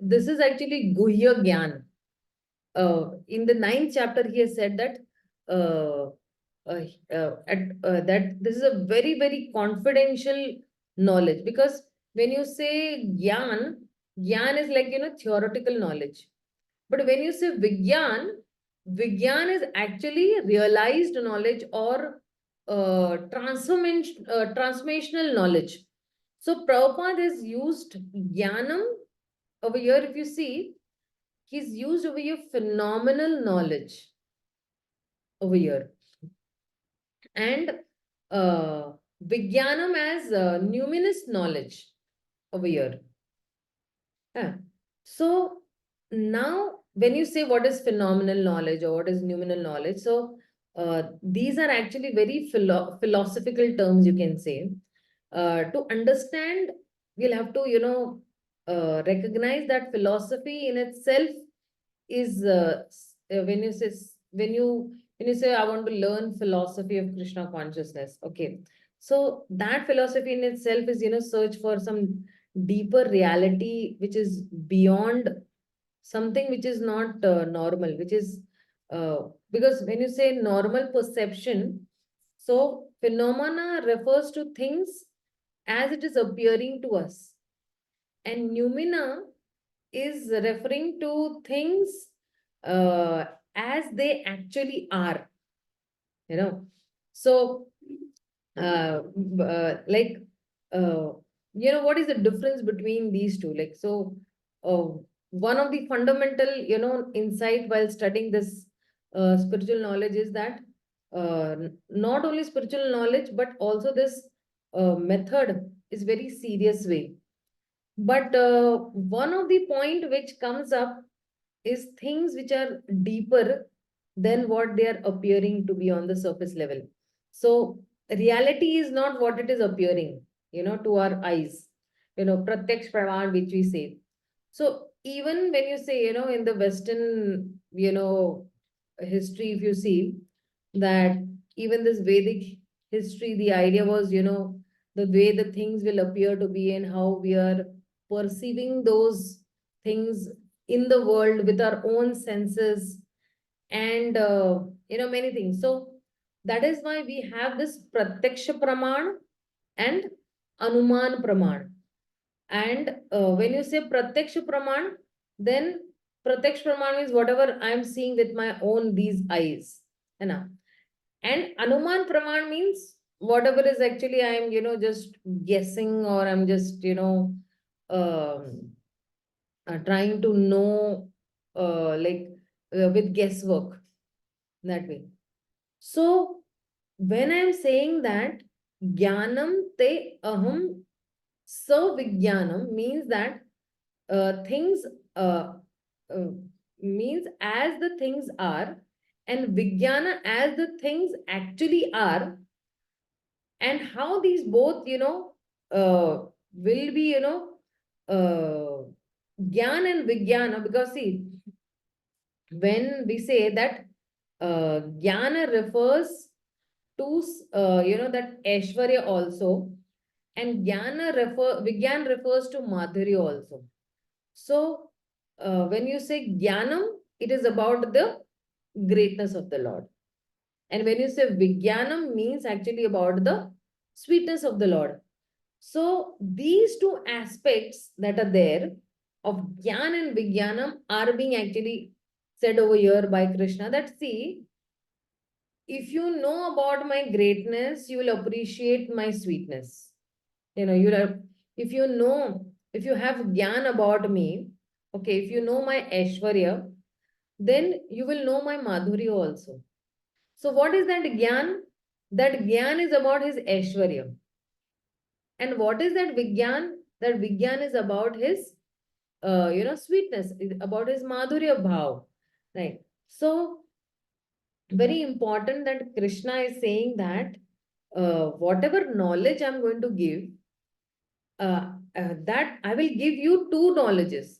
this is actually Guhya Gyan. In the 9th chapter, he has said that that this is a very, very confidential knowledge, because when you say Gyan, Gyan is like, theoretical knowledge. But when you say Vigyan, Vigyan is actually realized knowledge or transformational knowledge. So Prabhupada has used Jnanam over here. If you see, he's used over here phenomenal knowledge over here. And Vijnanam as numinous knowledge over here. Yeah. So now when you say what is phenomenal knowledge or what is numinal knowledge, so these are actually very philosophical terms, you can say. To understand, we'll have to, recognize that philosophy in itself is when you say I want to learn philosophy of Krishna consciousness, okay, so that philosophy in itself is search for some deeper reality which is beyond something which is not normal, which is because when you say normal perception, so phenomena refers to things as it is appearing to us, and noumena is referring to things as they actually are, so like what is the difference between these two, like, so one of the fundamental insight while studying this spiritual knowledge is that not only spiritual knowledge but also this method is very serious way. But one of the point which comes up is things which are deeper than what they are appearing to be on the surface level. So reality is not what it is appearing, to our eyes, pratyaksh praman, which we say. So even when you say, in the Western, history, if you see that even this Vedic history, the idea was, the way the things will appear to be and how we are perceiving those things in the world with our own senses, and many things. So that is why we have this pratyaksha praman and anuman praman. And when you say pratyaksha praman, then pratyaksha praman is whatever I am seeing with my own these eyes, and anuman praman means whatever is actually I am just guessing, or I'm just um, trying to know, like with guesswork, that way. So when I'm saying that jnanam te aham savijnanam means that things uh, means as the things are, and vijnana as the things actually are, and how these both will be uh, Gyan and Vijnana, because see, when we say that Jnana refers to that Aishwarya also, and Vijnana refers to Madhurya also. So when you say Jnanam, it is about the greatness of the Lord. And when you say Vijnanam, means actually about the sweetness of the Lord. So these two aspects that are there of Gyan and Vijnanam are being actually said over here by Krishna, that see, if you know about my greatness, you will appreciate my sweetness. You'll have, if you have Gyan about me, okay, if you know my Aishwarya, then you will know my Madhurya also. So what is that Gyan? That Gyan is about his Aishwarya. And what is that Vigyan? That Vigyan is about his, sweetness, about his Madhurya Bhav. Right. So, very important that Krishna is saying that whatever knowledge I'm going to give, that I will give you two knowledges.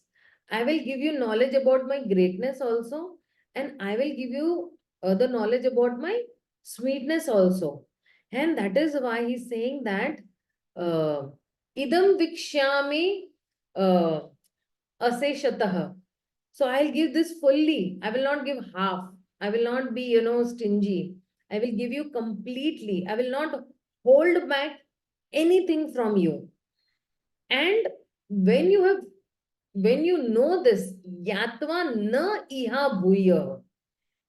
I will give you knowledge about my greatness also, and I will give you the knowledge about my sweetness also. And that is why he's saying that idam vikshyami uh, aseshatah. So I'll give this fully. I will not give half. I will not be, stingy. I will give you completely. I will not hold back anything from you. And when you have when you know this, yatva na iha bhuya,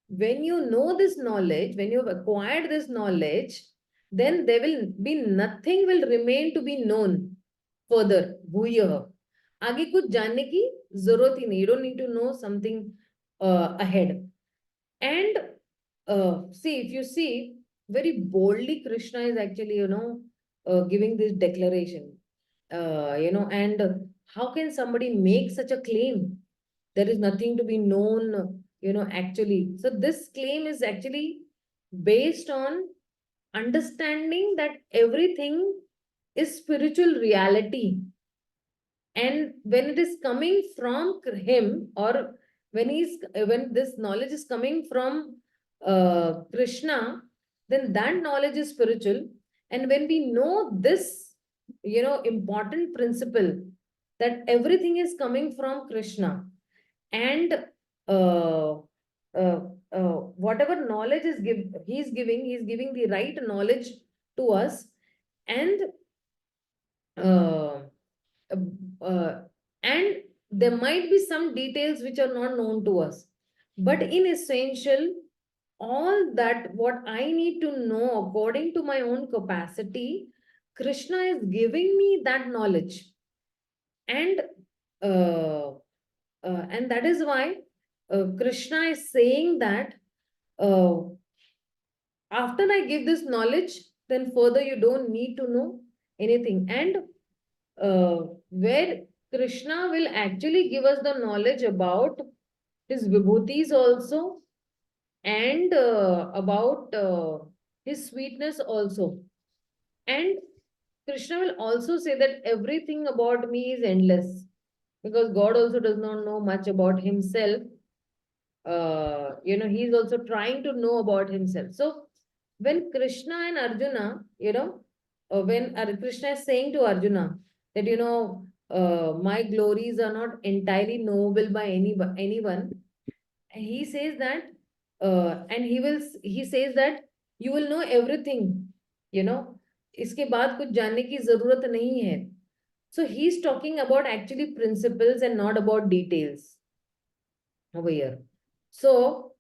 when you know this knowledge, when you have acquired this knowledge, then there will be nothing will remain to be known further. Bhuya. आगे कुछ जानने की जरूरत ही नहीं. You don't need to know something ahead. And see, if you see, very boldly Krishna is actually, giving this declaration. And how can somebody make such a claim? There is nothing to be known, actually. So this claim is actually based on understanding that everything is spiritual reality. And when it is coming from him, or when this knowledge is coming from Krishna, then that knowledge is spiritual. And when we know this, important principle, that everything is coming from Krishna, and uh, uh, whatever knowledge he's giving the right knowledge to us. And uh, uh, and there might be some details which are not known to us, but in essential, all that what I need to know according to my own capacity, Krishna is giving me that knowledge. And that is why Krishna is saying that uh, after I give this knowledge, then further you don't need to know anything. And where Krishna will actually give us the knowledge about his vibhutis also, and about his sweetness also. And Krishna will also say that everything about me is endless, because God also does not know much about himself. He's also trying to know about himself. So when Krishna and Arjuna, when Krishna is saying to Arjuna that, my glories are not entirely knowable by anyone, and he says that, he says that you will know everything, इसके बाद कुछ जानने की जरूरत नहीं है. So he's talking about actually principles and not about details over here. So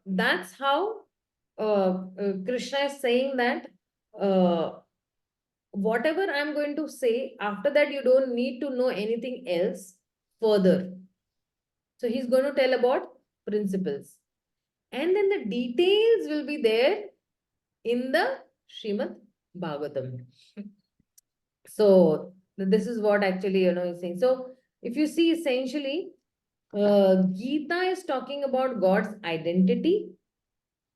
that's how Krishna is saying that whatever I'm going to say, after that, you don't need to know anything else further. So he's going to tell about principles. And then the details will be there in the Srimad Bhagavatam. So this is what actually, he's saying. So if you see, essentially, Gita is talking about God's identity.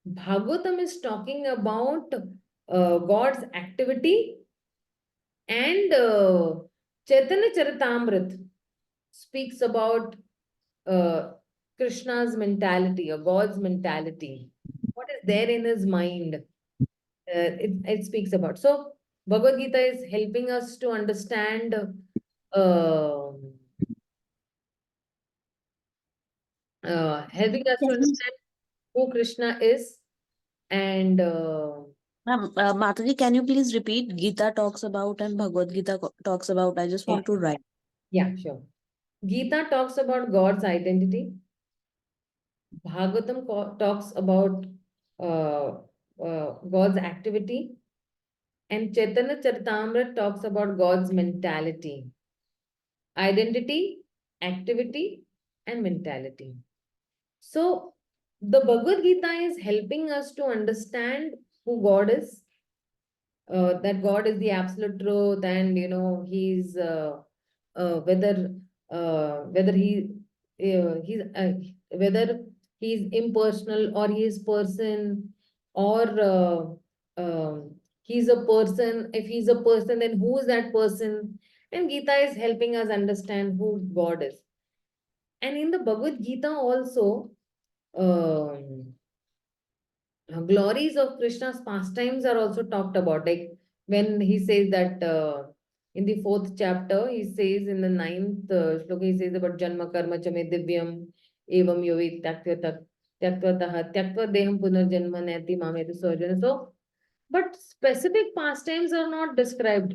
Bhagavatam is talking about God's activity. And Chaitanya Charitamrita speaks about Krishna's mentality or God's mentality. What is there in his mind? It speaks about. So Bhagavad Gita is helping us to understand helping us to understand who Krishna is. And Mataji, can you please repeat? Gita talks about and Bhagavad Gita talks about. I just want to write. Yeah, sure. Gita talks about God's identity. Bhagavatam talks about God's activity. And Chaitanya Charitamrita talks about God's mentality. Identity, activity, and mentality. So the Bhagavad Gita is helping us to understand who God is, that God is the absolute truth, and he's whether whether he's impersonal or he is person, or he's a person. If he's a person, then who is that person? And Gita is helping us understand who God is. And in the Bhagavad Gita also, glories of Krishna's pastimes are also talked about. Like when he says that in the 4th chapter, he says in the 9th shloka, he says about Janma Karma Chame Divyam Evam Yovi Tyaktvatah Tyaktva Deham Punarjanma Nati Mametu Sarjana. So, but specific pastimes are not described.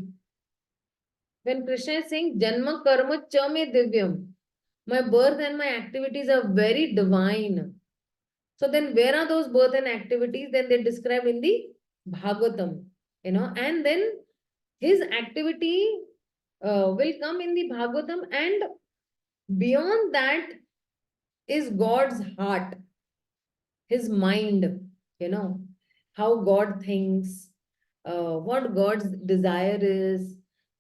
when Krishna is saying Janma Karma Cha Me Divyam, my birth and my activities are very divine. So then where are those birth and activities? Then they describe in the Bhagavatam, and then his activity will come in the Bhagavatam, and beyond that is God's heart, his mind, how God thinks, what God's desire is,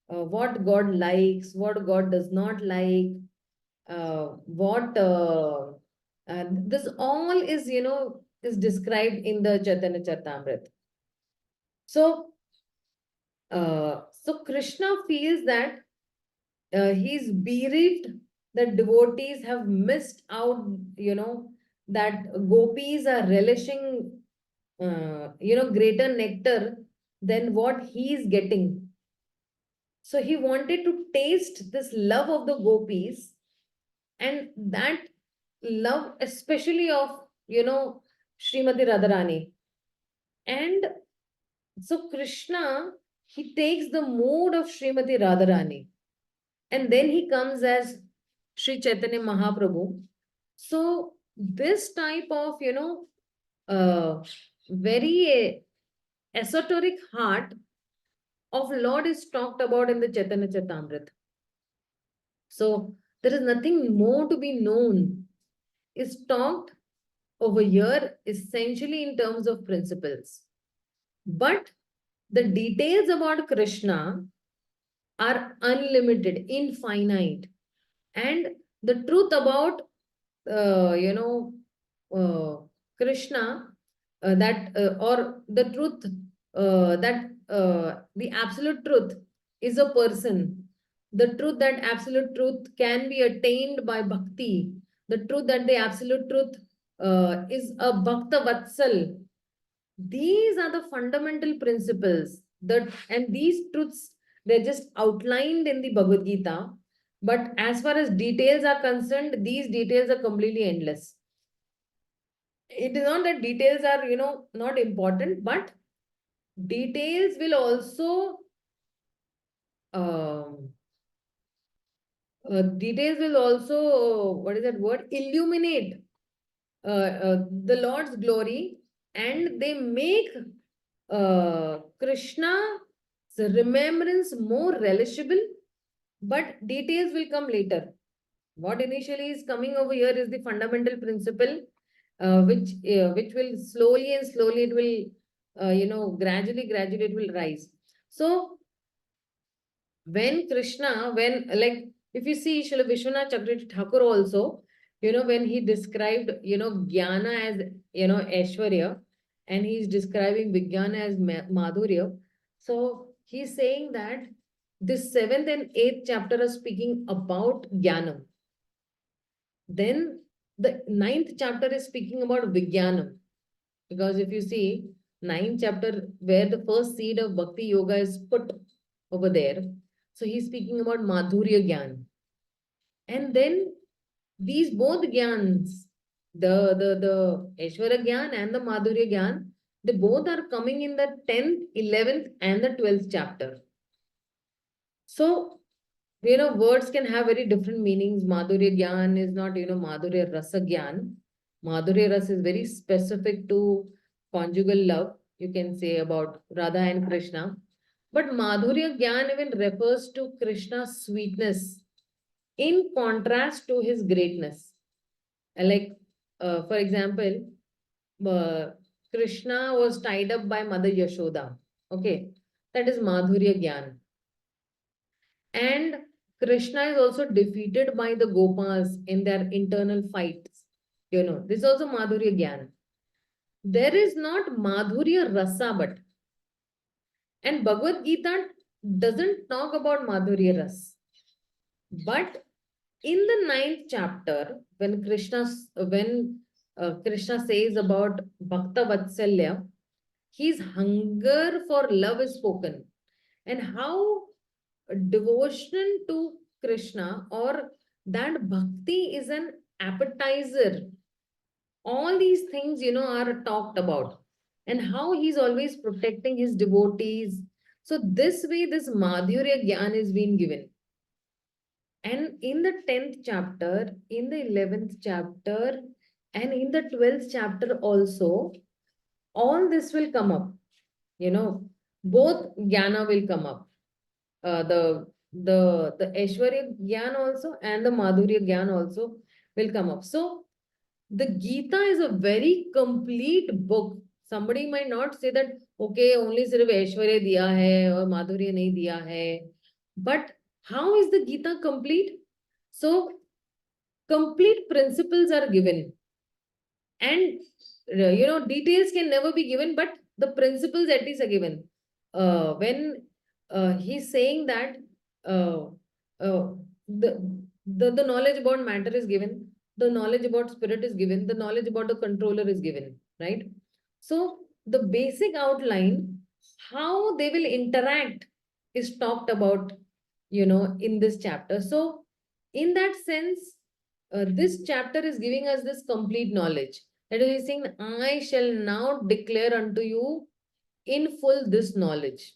what God likes, what God does not like, what this all is, is described in the Chaitanya Charitamrita. So Krishna feels that he's bereaved, that devotees have missed out, that gopis are relishing, greater nectar than what he is getting. So he wanted to taste this love of the gopis, and that love, especially of, Srimati Radharani. And so Krishna, he takes the mood of Srimati Radharani, and then he comes as Sri Chaitanya Mahaprabhu. So this type of, very esoteric heart of Lord is talked about in the Chaitanya Charitamrita. So there is nothing more to be known. Is talked over here essentially in terms of principles. But the details about Krishna are unlimited, infinite. And the truth about, Krishna, or the truth, that the absolute truth is a person. The truth that absolute truth can be attained by bhakti. The truth that the absolute truth is a bhakta vatsal. These are the fundamental principles and these truths, they're just outlined in the Bhagavad Gita. But as far as details are concerned, these details are completely endless. It is not that details are, not important, but details will also, what is that word? Illuminate the Lord's glory, and they make Krishna's remembrance more relishable, but details will come later. What initially is coming over here is the fundamental principle, which will slowly and slowly, it will, gradually it will rise. So when Krishna, if you see Srila Vishwanath Chakravarti Thakur also, when he described, Jnana as, Aishwarya, and he's describing Vijnana as Madhurya. So he's saying that this 7th and 8th chapter are speaking about Jnanam. Then the 9th chapter is speaking about Vijnanam. Because if you see 9th chapter, where the first seed of Bhakti Yoga is put over there, so he's speaking about Madhurya Gyan. And then these both Gyans, the Aishwarya Gyan and the Madhurya Gyan, they both are coming in the 10th, 11th and the 12th chapter. So, words can have very different meanings. Madhurya Gyan is not, Madhurya Rasa Gyan. Madhurya Rasa is very specific to conjugal love, you can say, about Radha and Krishna. But Madhurya Gyan even refers to Krishna's sweetness in contrast to his greatness. Like, for example, Krishna was tied up by Mother Yashoda. Okay, that is Madhurya Gyan. And Krishna is also defeated by the Gopas in their internal fights. This is also Madhurya Gyan. There is not Madhurya Rasa, but. And Bhagavad Gita doesn't talk about Madhurya Ras. But in the 9th chapter, when Krishna says about Bhakta Vatsalya, his hunger for love is spoken. And how devotion to Krishna, or that bhakti is an appetizer. All these things, are talked about. And how he's always protecting his devotees, So this way, this Madhurya Gyan is being given. And in the 10th chapter, in the 11th chapter, and in the 12th chapter also, all this will come up. You know, both Jnana will come up. The Aishwarya Gyan also and the Madhurya Gyan also will come up. So the Gita is a very complete book. Somebody might not say that, okay, only sirf Aishwarya diya hai or Madhurya nahi diya hai. But how is the Gita complete? So complete principles are given. And details can never be given, but the principles at least are given. When he's saying that uh, uh, the knowledge about matter is given, the knowledge about spirit is given, the knowledge about the controller is given, right? So the basic outline, how they will interact, is talked about, in this chapter. So in that sense, this chapter is giving us this complete knowledge. That is, he's saying, I shall now declare unto you in full this knowledge.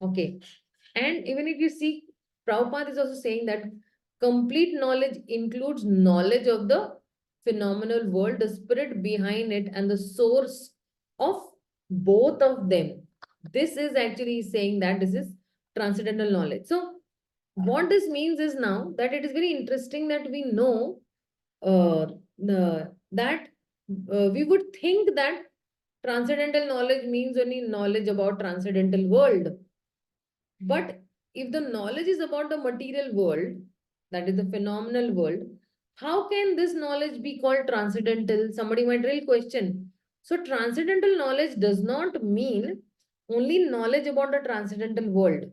Okay. And even if you see, Prabhupada is also saying that complete knowledge includes knowledge of the phenomenal world, the spirit behind it, and the source of both of them. This is actually saying that this is transcendental knowledge. So, what this means is now that it is very interesting that we know that we would think that transcendental knowledge means only knowledge about transcendental world. But if the knowledge is about the material world, that is the phenomenal world, how can this knowledge be called transcendental? Somebody might really question. So transcendental knowledge does not mean only knowledge about the transcendental world.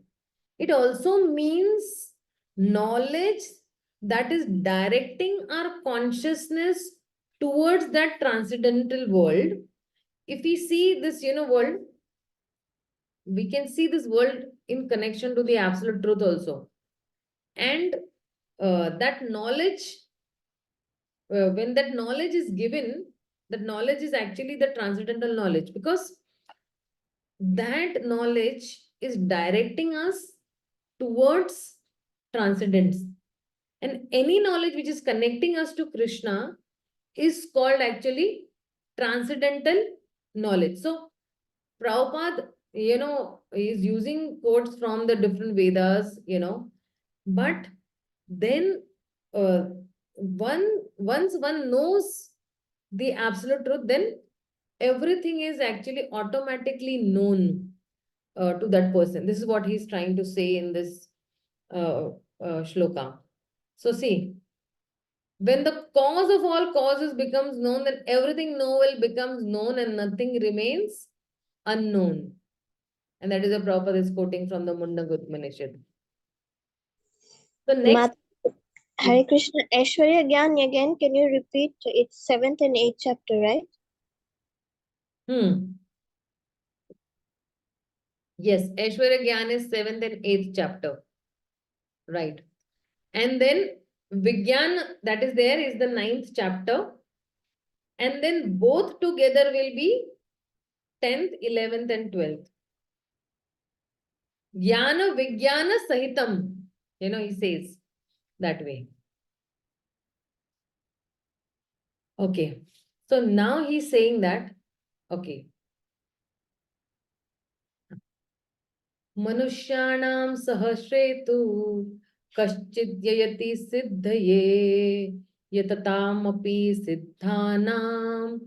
It also means knowledge that is directing our consciousness towards that transcendental world. If we see this, world, we can see this world in connection to the absolute truth also. And that knowledge, when that knowledge is given, that knowledge is actually the transcendental knowledge, because that knowledge is directing us towards transcendence. And any knowledge which is connecting us to Krishna is called actually transcendental knowledge. So Prabhupada, is using quotes from the different Vedas, but then once one knows the absolute truth, then everything is actually automatically known to that person. This is what he's trying to say in this shloka. So see, when the cause of all causes becomes known, then everything novel becomes known and nothing remains unknown. And that is a Prabhupada is quoting from the Mundagut Upanishad. The next. Hare Krishna, Aishwarya Gyan again, can you repeat? It's 7th and 8th chapter, right? Yes, Aishwarya Gyan is 7th and 8th chapter. Right. And then Vigyan, that is there, is the 9th chapter. And then both together will be 10th, 11th and 12th. Jnana Vijnana Sahitam. He says that way. Okay. So now he's saying that, okay. Manushyanam sahasretu kaschidyayati siddhaye yatataamapi siddhanam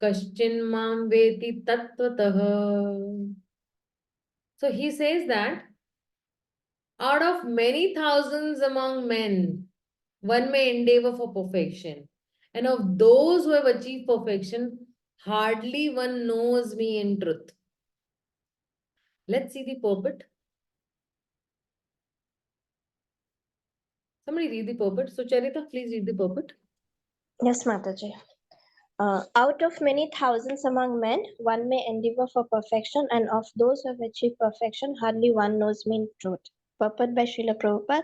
kaschin mam veti tattvataha. So he says that out of many thousands among men, one may endeavor for perfection. And of those who have achieved perfection, hardly one knows me in truth. Let's see the purport. Somebody read the purport. So Charita, please read the purport. Yes, Mataji. Out of many thousands among men, one may endeavor for perfection, and of those who have achieved perfection, hardly one knows me in truth. Purport by Srila Prabhupada.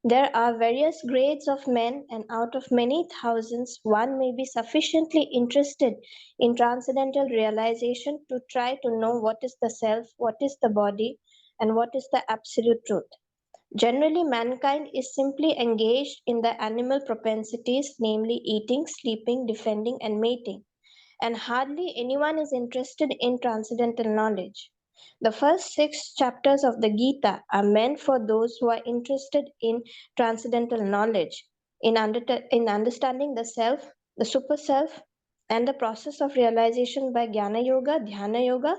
There are various grades of men, and out of many thousands, one may be sufficiently interested in transcendental realization to try to know what is the self, what is the body, and what is the absolute truth. Generally, mankind is simply engaged in the animal propensities, namely eating, sleeping, defending, and mating, and hardly anyone is interested in transcendental knowledge. The first 6 chapters of the Gita are meant for those who are interested in transcendental knowledge, in understanding the self, the super self, and the process of realization by Jnana Yoga, Dhyana Yoga,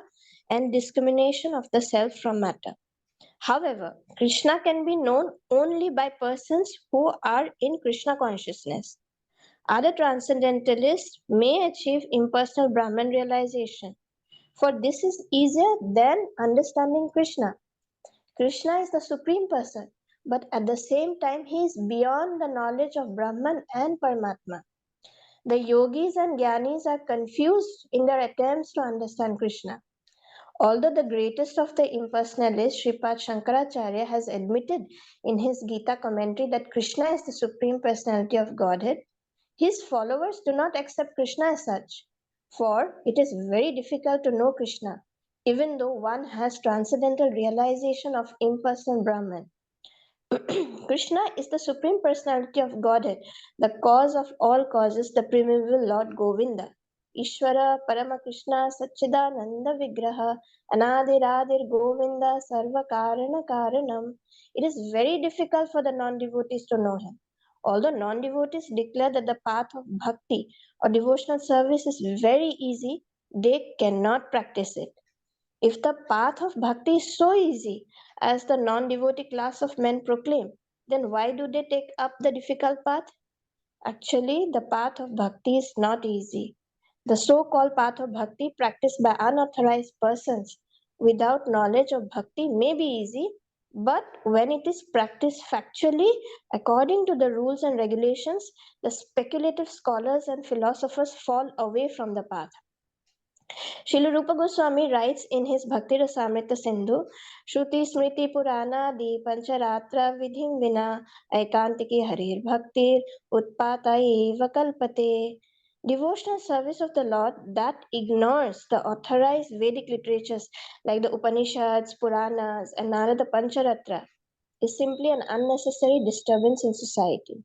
and discrimination of the self from matter. However, Krishna can be known only by persons who are in Krishna consciousness. Other transcendentalists may achieve impersonal Brahman realization, for this is easier than understanding Krishna. Krishna is the Supreme Person, but at the same time, he is beyond the knowledge of Brahman and Paramatma. The yogis and jnanis are confused in their attempts to understand Krishna. Although the greatest of the impersonalists, Sripad Shankaracharya, has admitted in his Gita commentary that Krishna is the Supreme Personality of Godhead, his followers do not accept Krishna as such, for it is very difficult to know Krishna, even though one has transcendental realization of impersonal Brahman. Krishna is the Supreme Personality of Godhead, the cause of all causes, the primeval Lord Govinda. Ishvara Paramakrishna Satchidananda Vigraha Anadiradir Govinda Sarva Karana Karanam. It is very difficult for the non-devotees to know him. Although non-devotees declare that the path of bhakti or devotional service is very easy, they cannot practice it. If the path of bhakti is so easy as the non devotee class of men proclaim, then why do they take up the difficult path? Actually, the path of bhakti is not easy. The so called path of bhakti practiced by unauthorized persons without knowledge of bhakti may be easy, but when it is practiced factually according to the rules and regulations, the speculative scholars and philosophers fall away from the path. Srila Rupa Goswami writes in his Bhakti Rasamrita Sindhu, Shruti Smriti Purana Di Pancharatra Vidhim Vina Aikantiki Harir Bhaktir Utpata Eva Kalpate. Devotional service of the Lord that ignores the authorized Vedic literatures like the Upanishads, Puranas, and Narada Pancharatra is simply an unnecessary disturbance in society.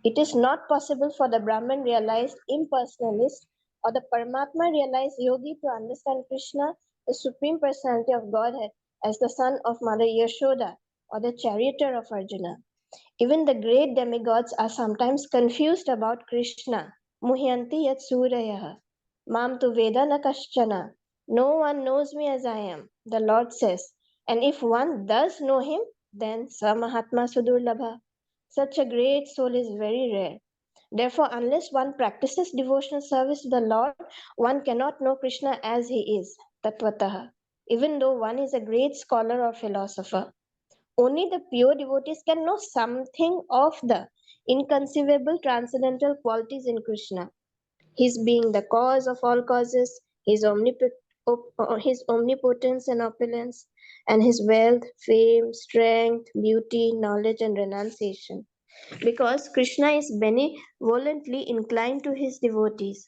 It is not possible for the Brahman realized impersonalist or the Paramatma realized yogi to understand Krishna, the Supreme Personality of Godhead, as the son of Mother Yashoda or the charioteer of Arjuna. Even the great demigods are sometimes confused about Krishna. Muhyanti yat surayah. Mam tu veda na kaschana. No one knows me as I am, the Lord says. And if one does know him, then sa mahatma sudurlabha. Such a great soul is very rare. Therefore, unless one practices devotional service to the Lord, one cannot know Krishna as he is, Tatvataha, even though one is a great scholar or philosopher. Only the pure devotees can know something of the inconceivable transcendental qualities in Krishna. His being the cause of all causes, his omnipotence and opulence, and his wealth, fame, strength, beauty, knowledge, and renunciation. Because Krishna is benevolently inclined to his devotees.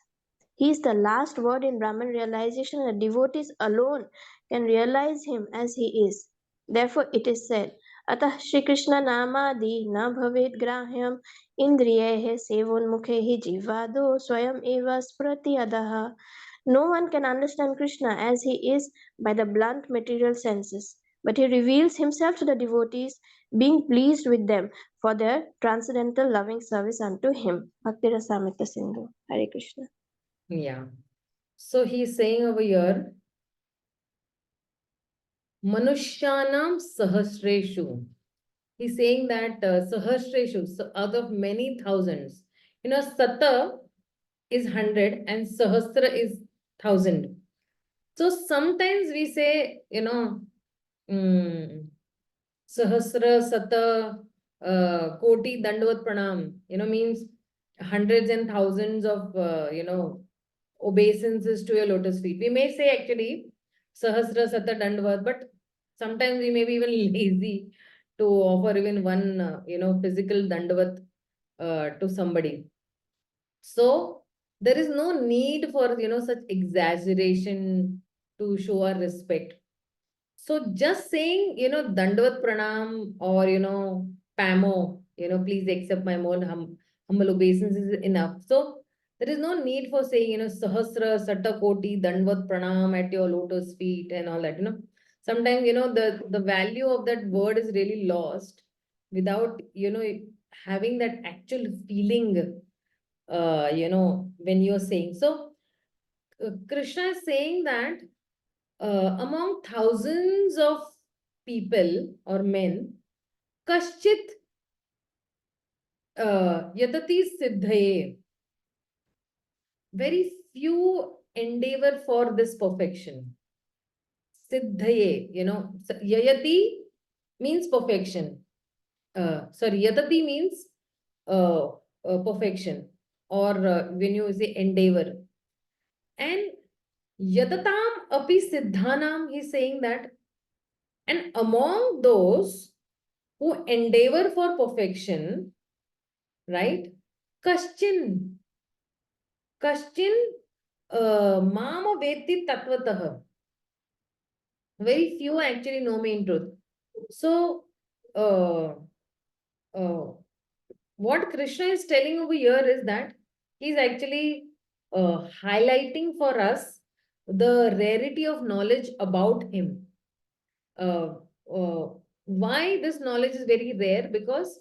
He is the last word in Brahman realization, and the devotees alone can realize him as he is. Therefore, it is said, Atah Shri Krishna Namadi na bhavet grahyam indriyehe sevonmukhehi jivado swayam eva sprati adaha. No one can understand Krishna as he is by the blunt material senses, but he reveals himself to the devotees, being pleased with them for their transcendental loving service unto him. Bhakti Rasamrita Sindhu. Hare Krishna. Yeah. So he's saying over here, Manushyanam Sahasreshu. He's saying that Sahasreshu, so out of many thousands, Sata is 100 and Sahasra is 1,000. So sometimes we say, Sahasra, Sata, Koti, Dandavat Pranam, means hundreds and thousands of, obeisances to your lotus feet. We may say actually Sahasra, Sata, Dandavat, but sometimes we may be even lazy to offer even one, physical dandavat to somebody. So there is no need for, such exaggeration to show our respect. So just saying, dandavat pranam or, pamo, please accept my more humble obeisance is enough. So there is no need for saying, sahasra, satakoti, dandavat pranam at your lotus feet and all that, Sometimes, the value of that word is really lost without, having that actual feeling, when you're saying. So Krishna is saying that among thousands of people or men, kaschit yatati siddhaye, very few endeavor for this perfection. Siddhaye, yayati means perfection. Sorry, yatati means perfection, or when you say endeavor. And yatatam api siddhanam, he's saying that, and among those who endeavor for perfection, right? Kaschin mama veti tatvatah. Very few actually know me in truth. So, uh, uh, what Krishna is telling over here is that he's actually highlighting for us the rarity of knowledge about him. uh, uh, why this knowledge is very rare? Because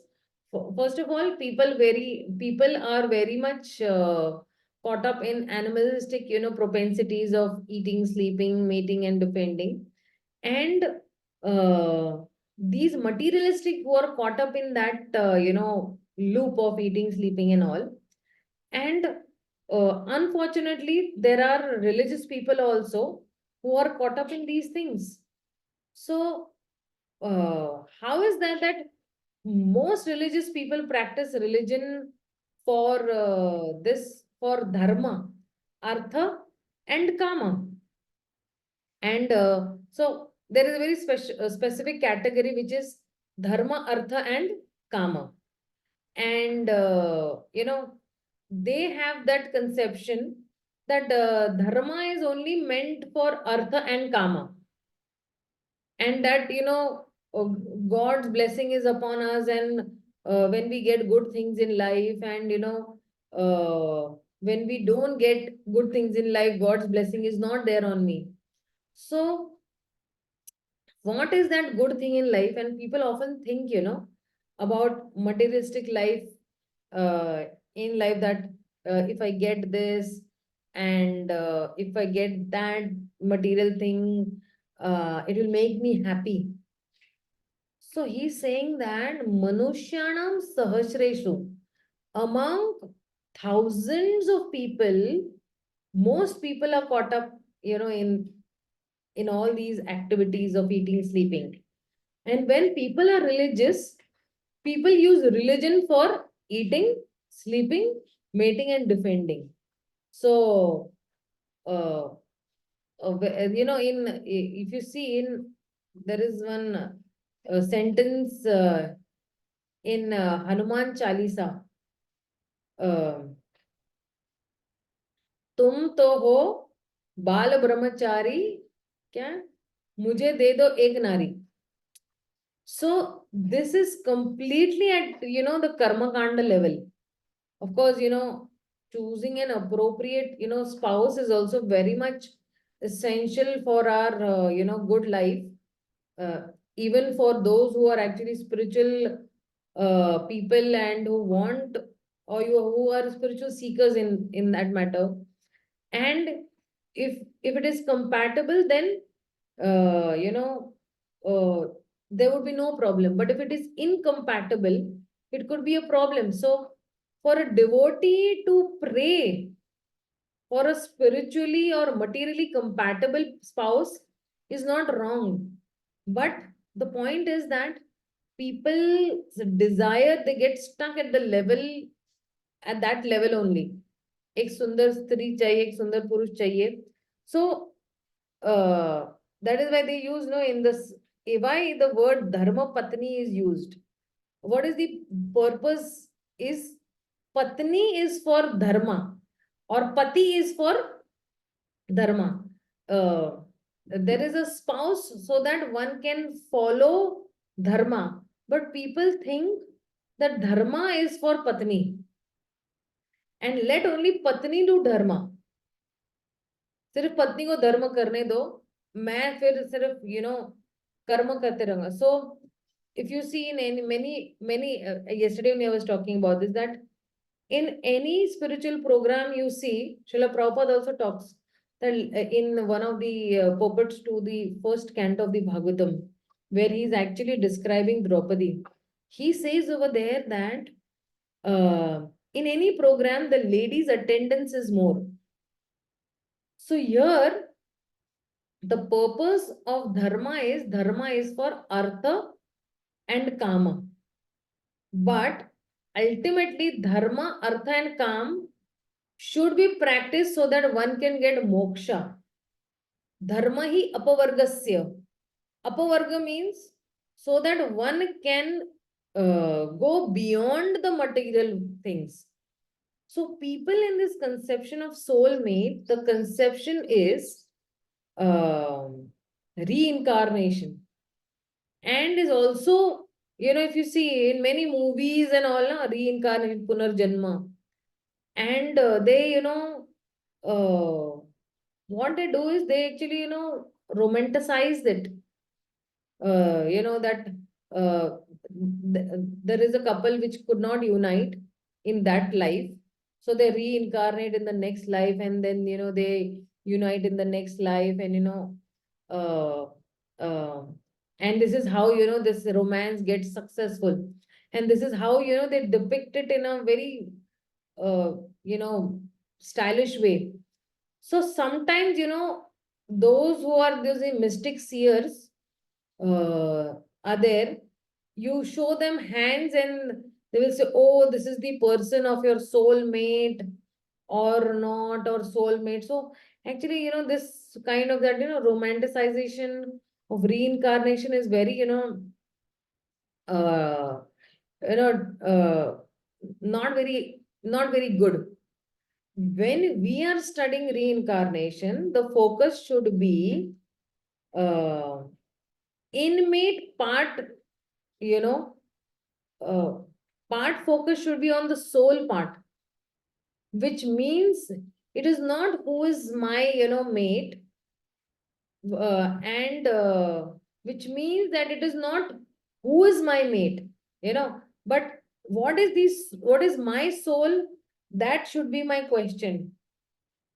first of all, people are very much caught up in animalistic, propensities of eating, sleeping, mating, and defending. And uh, these materialistic who are caught up in that, loop of eating, sleeping, and all. And unfortunately, there are religious people also who are caught up in these things. So how is that most religious people practice religion for for dharma, artha, and kama? And so there is a very specific category which is dharma, artha, and kama. And they have that conception that dharma is only meant for artha and kama, and that uh, God's blessing is upon us, and when we get good things in life, and when we don't get good things in life, God's blessing is not there on me. So what is that good thing in life? And people often think, about materialistic life, uh, in life, that if I get this, and if I get that material thing, it will make me happy. So he's saying that Manushyanam Sahasreshu, among thousands of people, most people are caught up, in all these activities of eating, sleeping. And when people are religious, people use religion for eating, sleeping, mating, and defending. So, if you see there is one sentence in Hanuman Chalisa. तुम तो हो बाल ब्रह्मचारी, क्या मुझे दे दो एक नारी. So this is completely at the karma kanda level. Of course, choosing an appropriate spouse is also very much essential for our good life. Even for those who are actually spiritual people, and who want, or who are spiritual seekers in that matter. And if it is compatible, then uh, you know there would be no problem. But if it is incompatible, it could be a problem. So for a devotee to pray for a spiritually or materially compatible spouse is not wrong. But the point is that people's desire, they get stuck at the level, at that level only. एक सुंदर स्त्री चाहिए, एक सुंदर पुरुष चाहिए. So that is why they use, in this why the word dharma patni is used? What is the purpose? Is patni is for dharma or pati is for dharma. There is a spouse so that one can follow dharma, but people think that dharma is for patni and let only patni do dharma. सिर्फ पत्नी को धर्म करने दो, मैं फिर सिर्फ कर्म करते रहूंगा. So if you see in many yesterday when I was talking about this, that in any spiritual program you see, Srila Prabhupada also talks that in one of the puppets to the first canto of the Bhagavatam, where he is actually describing Draupadi, he says over there that in any program the ladies' attendance is more. So here the purpose of dharma is for artha and kama. But ultimately, dharma, artha, and kam should be practiced so that one can get moksha. Dharma hi apavargasya. Apavarga means so that one can go beyond the material things. So people in this conception of soulmate, the conception is reincarnation. And is also, if you see in many movies and all, reincarnation, punarjanma. And they, what they do is they actually, romanticize it. That there is a couple which could not unite in that life. So they reincarnate in the next life and then, they unite in the next life and, uh, and this is how, this romance gets successful. And this is how, they depict it in a very, stylish way. So sometimes, those who are those mystic seers are there, you show them hands and they will say, oh, this is the person of your soulmate or not, or soulmate. So actually, this kind of that, romanticization of reincarnation is very, uh, you know, uh, not very good. When we are studying reincarnation, the focus should be inmate part, part focus should be on the soul part, which means it is not who is my, mate, and which means that it is not who is my mate, but what is my soul, that should be my question.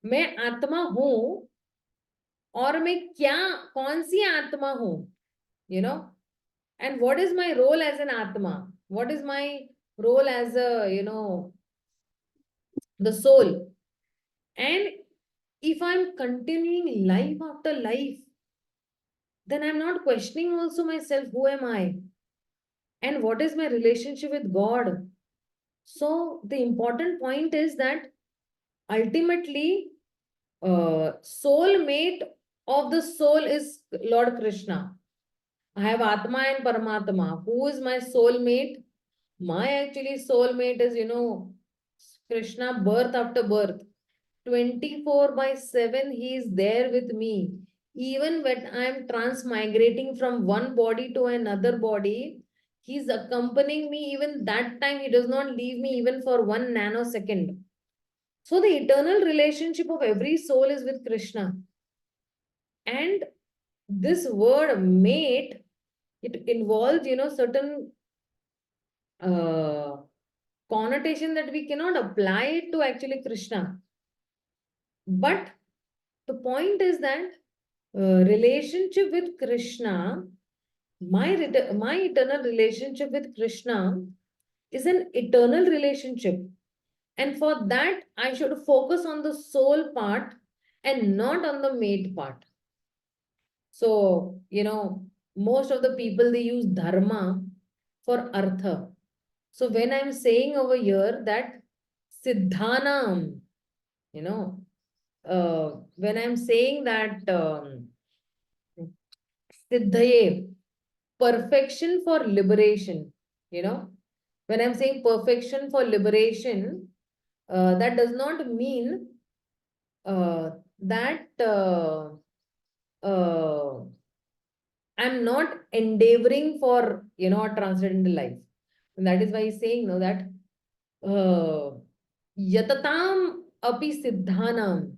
मैं आत्मा हूं और मैं क्या कौन सी आत्मा हूं, and what is my role as an atma, what is my role as a, the soul. And if I'm continuing life after life, then I'm not questioning also myself, who am I and what is my relationship with God. So the important point is that ultimately soulmate of the soul is Lord Krishna. I have Atma and Paramatma. Who is my soulmate? My actually soulmate is, Krishna, birth after birth. 24/7, he is there with me. Even when I am transmigrating from one body to another body, he is accompanying me. Even that time, he does not leave me even for 1 nanosecond. So the eternal relationship of every soul is with Krishna. And this word mate, it involves, certain connotation that we cannot apply it to actually Krishna. But the point is that relationship with Krishna, my eternal relationship with Krishna is an eternal relationship. And for that, I should focus on the soul part and not on the mate part. So, most of the people, they use dharma for artha. So when I'm saying over here that siddhanam, when I'm saying that siddhaye, perfection for liberation. When I'm saying perfection for liberation, that does not mean that I'm not endeavoring for, a transcendental life. And that is why he's saying, that yatatam api siddhanam.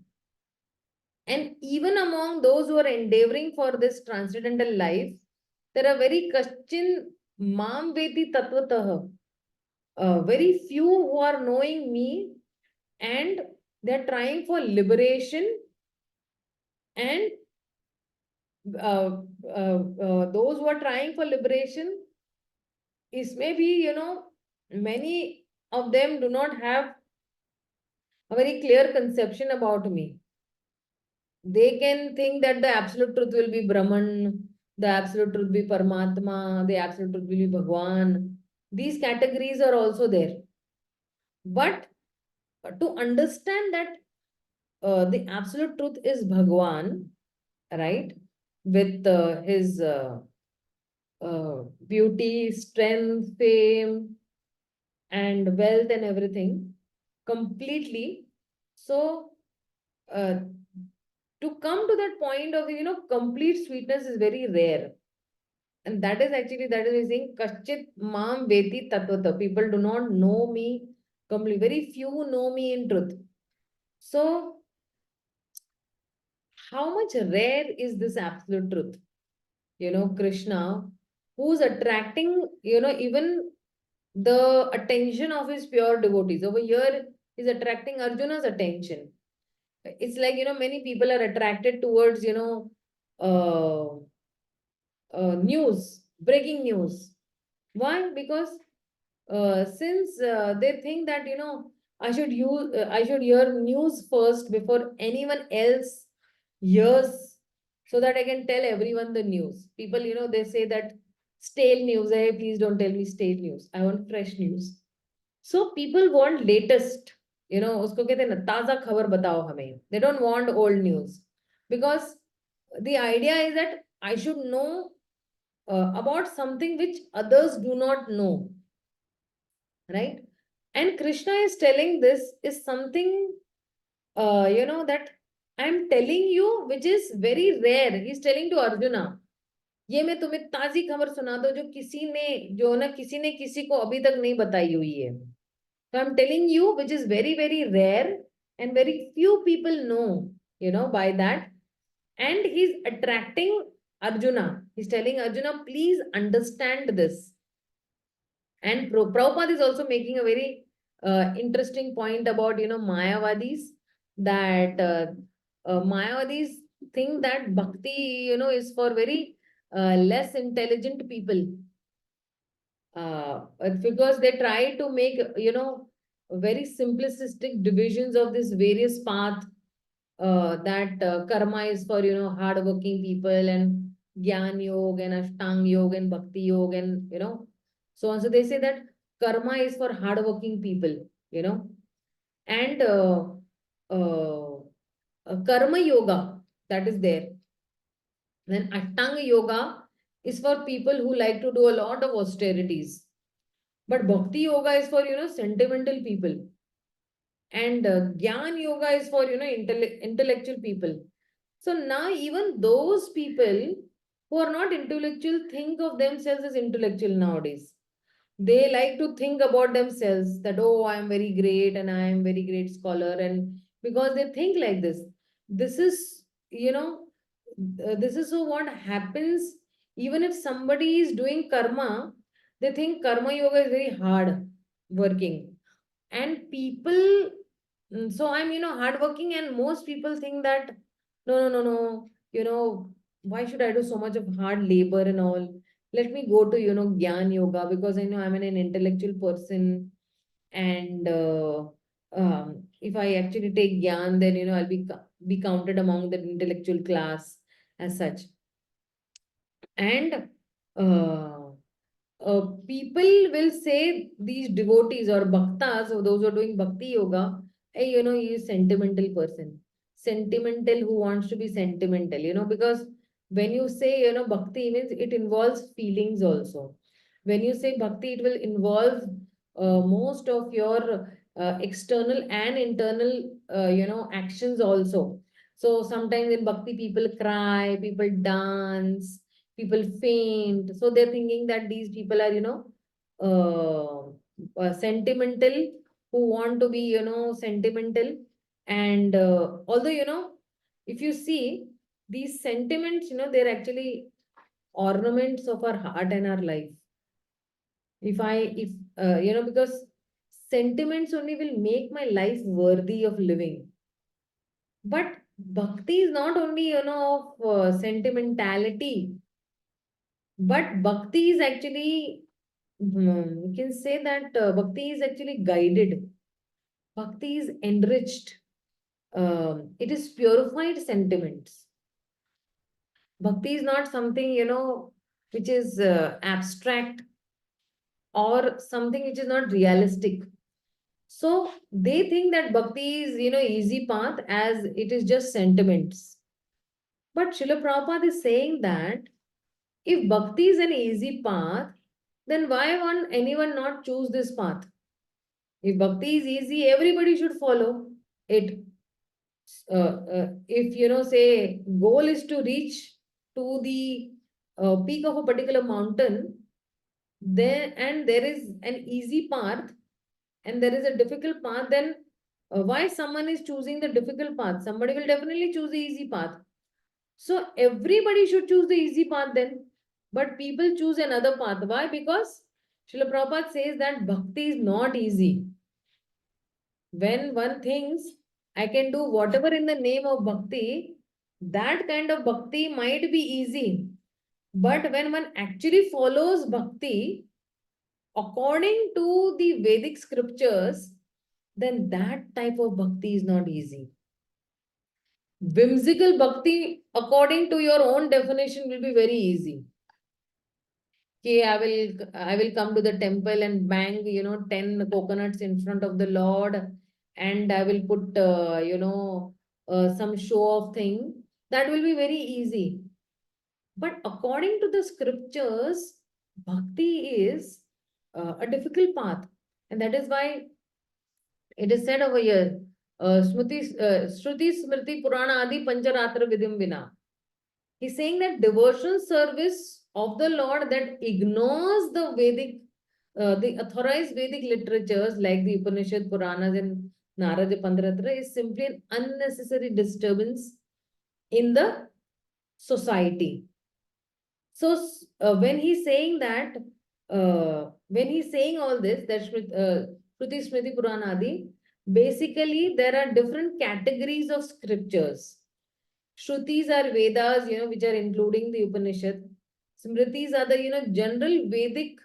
And even among those who are endeavoring for this transcendental life, there are very kashchin mam veti tatvatah. Very few who are knowing me, and they're trying for liberation, and those who are trying for liberation is maybe, many of them do not have a very clear conception about me. They can think that the absolute truth will be Brahman, the absolute truth will be Paramatma, the absolute truth will be Bhagwan. These categories are also there. But to understand that the absolute truth is Bhagwan, right? With his beauty, strength, fame, and wealth and everything completely. So, to come to that point of, complete sweetness is very rare. And that is saying, Kashchit Mam Veti Tatvata. People do not know me completely. Very few know me in truth. So, how much rare is this absolute truth? Krishna, who's attracting, even the attention of his pure devotees. Over here, he's attracting Arjuna's attention. It's like, many people are attracted towards, news, breaking news. Why? Because since they think that, I should hear news first before anyone else hears, so that I can tell everyone the news. People, they say that stale news, hey, please don't tell me stale news. I want fresh news. So people want latest, usko kehte na taza khabar batao hame. They don't want old news, because the idea is that I should know about something which others do not know, right? And Krishna is telling this is something, that I'm telling you, which is very rare. He's telling to Arjuna, ये मैं तुम्हें ताजी खबर सुना दो जो किसी ने किसी को अभी तक नहीं बताई हुई है. So I'm telling you, which is very, very rare, and very few people know, by that. And he's attracting Arjuna. He's telling Arjuna, please understand this. And Prabhupada is also making a very interesting point about, Mayavadis, that Mayavadis think that bhakti, is for very less intelligent people. Because they try to make, very simplistic divisions of this various path, that karma is for, hardworking people, and Gyan Yoga and Ashtang Yoga and Bhakti Yoga, and, so on. So they say that karma is for hardworking people, and karma yoga, that is there. Then Ashtanga yoga is for people who like to do a lot of austerities. But Bhakti yoga is for, sentimental people. And Gyan yoga is for, intellectual people. So now even those people who are not intellectual think of themselves as intellectual nowadays. They like to think about themselves that, oh, I am very great and I am very great scholar. And because they think like this is, this is so what happens. Even if somebody is doing karma, they think karma yoga is very hard working. And people, so I'm, hardworking, and most people think that, no, why should I do so much of hard labor and all? Let me go to, Gyan Yoga, because I know I'm an intellectual person. And if I actually take Gyan, then, I'll be counted among the intellectual class as such. And people will say, these devotees or bhaktas, or those who are doing bhakti yoga, hey, he is sentimental person. Sentimental who wants to be sentimental, because When you say, you know, bhakti means it involves feelings also. When you say bhakti, it will involve most of your external and internal, you know, actions also. So sometimes in bhakti, people cry, people dance, people faint. So they're thinking that these people are, you know, sentimental, who want to be, you know, sentimental. And although, you know, if you see, these sentiments, you know, they're actually ornaments of our heart and our life. If you know, because sentiments only will make my life worthy of living. But bhakti is not only, you know, of sentimentality, but bhakti is actually, you can say that bhakti is actually guided. Bhakti is enriched. It is purified sentiments. Bhakti is not something, you know, which is abstract or something which is not realistic. So they think that bhakti is, you know, easy path as it is just sentiments. But Srila Prabhupada is saying that if bhakti is an easy path, then why won't anyone not choose this path? If bhakti is easy, everybody should follow it. If, you know, say goal is to reach to the peak of a particular mountain, then and there is an easy path and there is a difficult path, then why someone is choosing the difficult path? Somebody will definitely choose the easy path. So everybody should choose the easy path then. But people choose another path. Why? Because Srila Prabhupada says that bhakti is not easy. When one thinks I can do whatever in the name of bhakti, that kind of bhakti might be easy. But when one actually follows bhakti according to the Vedic scriptures, then that type of bhakti is not easy. Whimsical bhakti, according to your own definition, will be very easy. Okay, I will come to the temple and bang, you know, 10 coconuts in front of the Lord, and I will put, you know, some show off thing. That will be very easy. But according to the scriptures, bhakti is a difficult path. And that is why it is said over here, Shruti Smriti Purana Adi Pancharatra Vidim Vina. He's saying that devotion service of the Lord that ignores the Vedic, the authorized Vedic literatures like the Upanishad, Puranas, and Narada Pandratra is simply an unnecessary disturbance in the society. So when he's saying that, when he's saying all this, that Shruti Smriti Puranadi, basically there are different categories of scriptures. Shrutis are Vedas, you know, which are including the Upanishad. Smritis are the, you know, general Vedic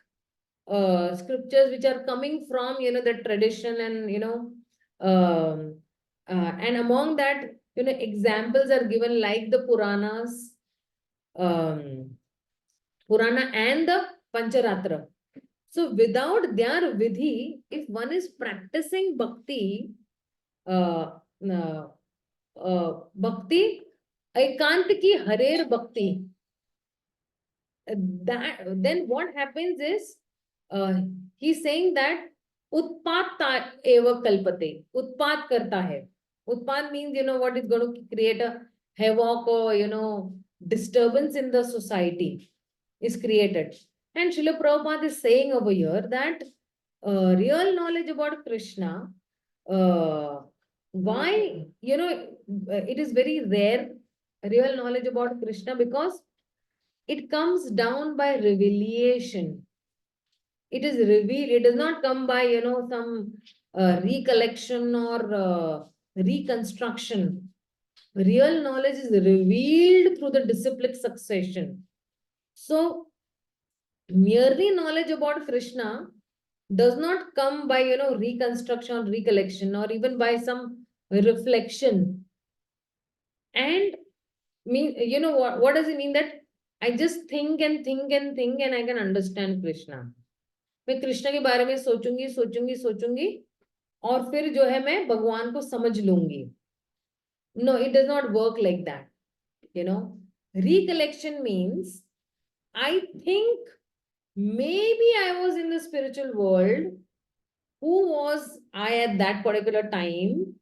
scriptures which are coming from, you know, the tradition and, you know, and among that, you know, examples are given like the Puranas, um, Purana and the Pancharatra. So without their vidhi, if one is practicing bhakti, uh, uh, bhakti, ekant ki harer bhakti, that then what happens is, he's saying that utpat eva kalpate, utpat karta hai. Utpat means, you know, what is going to create a havoc or, you know, disturbance in the society is created. And Srila Prabhupada is saying over here that real knowledge about Krishna, why, you know, it is very rare, real knowledge about Krishna, because it comes down by revelation. It is revealed. It does not come by, you know, some recollection or reconstruction. Real knowledge is revealed through the disciplic succession. So merely knowledge about Krishna does not come by, you know, reconstruction, recollection, or even by some reflection. And mean, you know, what does it mean that I just think and think and think and I can understand Krishna? मैं कृष्ण के बारे में सोचूंगी सोचूंगी सोचूंगी और फिर जो है मैं भगवान को समझ लूंगी. No, it does not work like that. You know, Recollection means I think maybe I was in the spiritual world. Who was I at that particular time?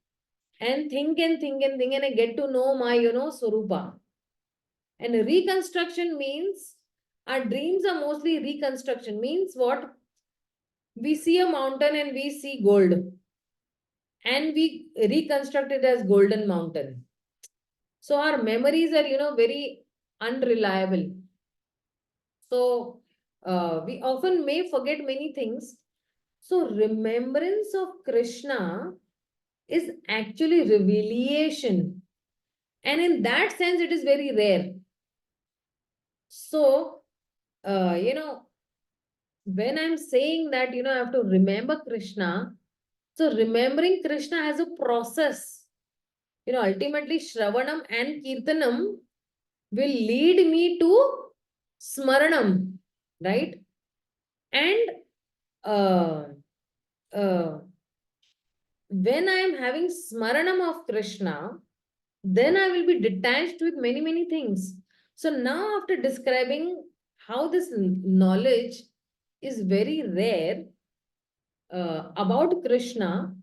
And think and think and think, and I get to know my, Swarupa. And reconstruction means our dreams are mostly reconstruction. Means what? We see a mountain and we see gold, and we reconstruct it as golden mountain. So our memories are, very unreliable. So we often may forget many things. So remembrance of Krishna is actually revelation. And in that sense, it is very rare. So, when I'm saying that, I have to remember Krishna, so remembering Krishna has a process. Ultimately, Shravanam and Kirtanam will lead me to Smaranam, right? And uh, uh, when I am having Smaranam of Krishna, then I will be detached with many, many things. So now, after describing how this knowledge is very rare about Krishna,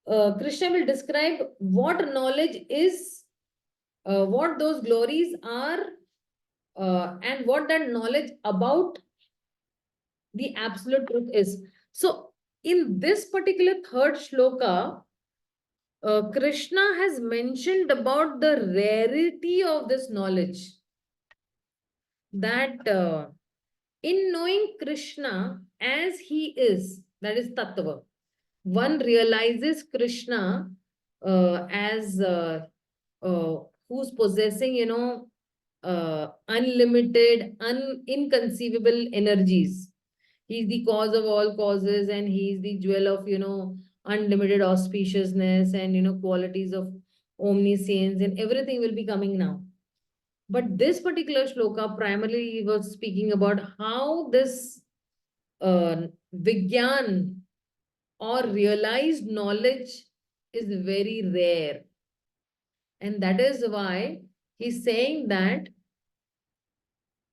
Krishna will describe what knowledge is, what those glories are, and what that knowledge about the absolute truth is. So, in this particular third shloka, Krishna has mentioned about the rarity of this knowledge. That in knowing Krishna as he is, that is Tattva, one realizes Krishna as who's possessing, unlimited, inconceivable energies. He's the cause of all causes, and he's the jewel of, unlimited auspiciousness and, qualities of omniscience, and everything will be coming now. But this particular shloka primarily was speaking about how this Vigyan or realized knowledge is very rare. And that is why he's saying that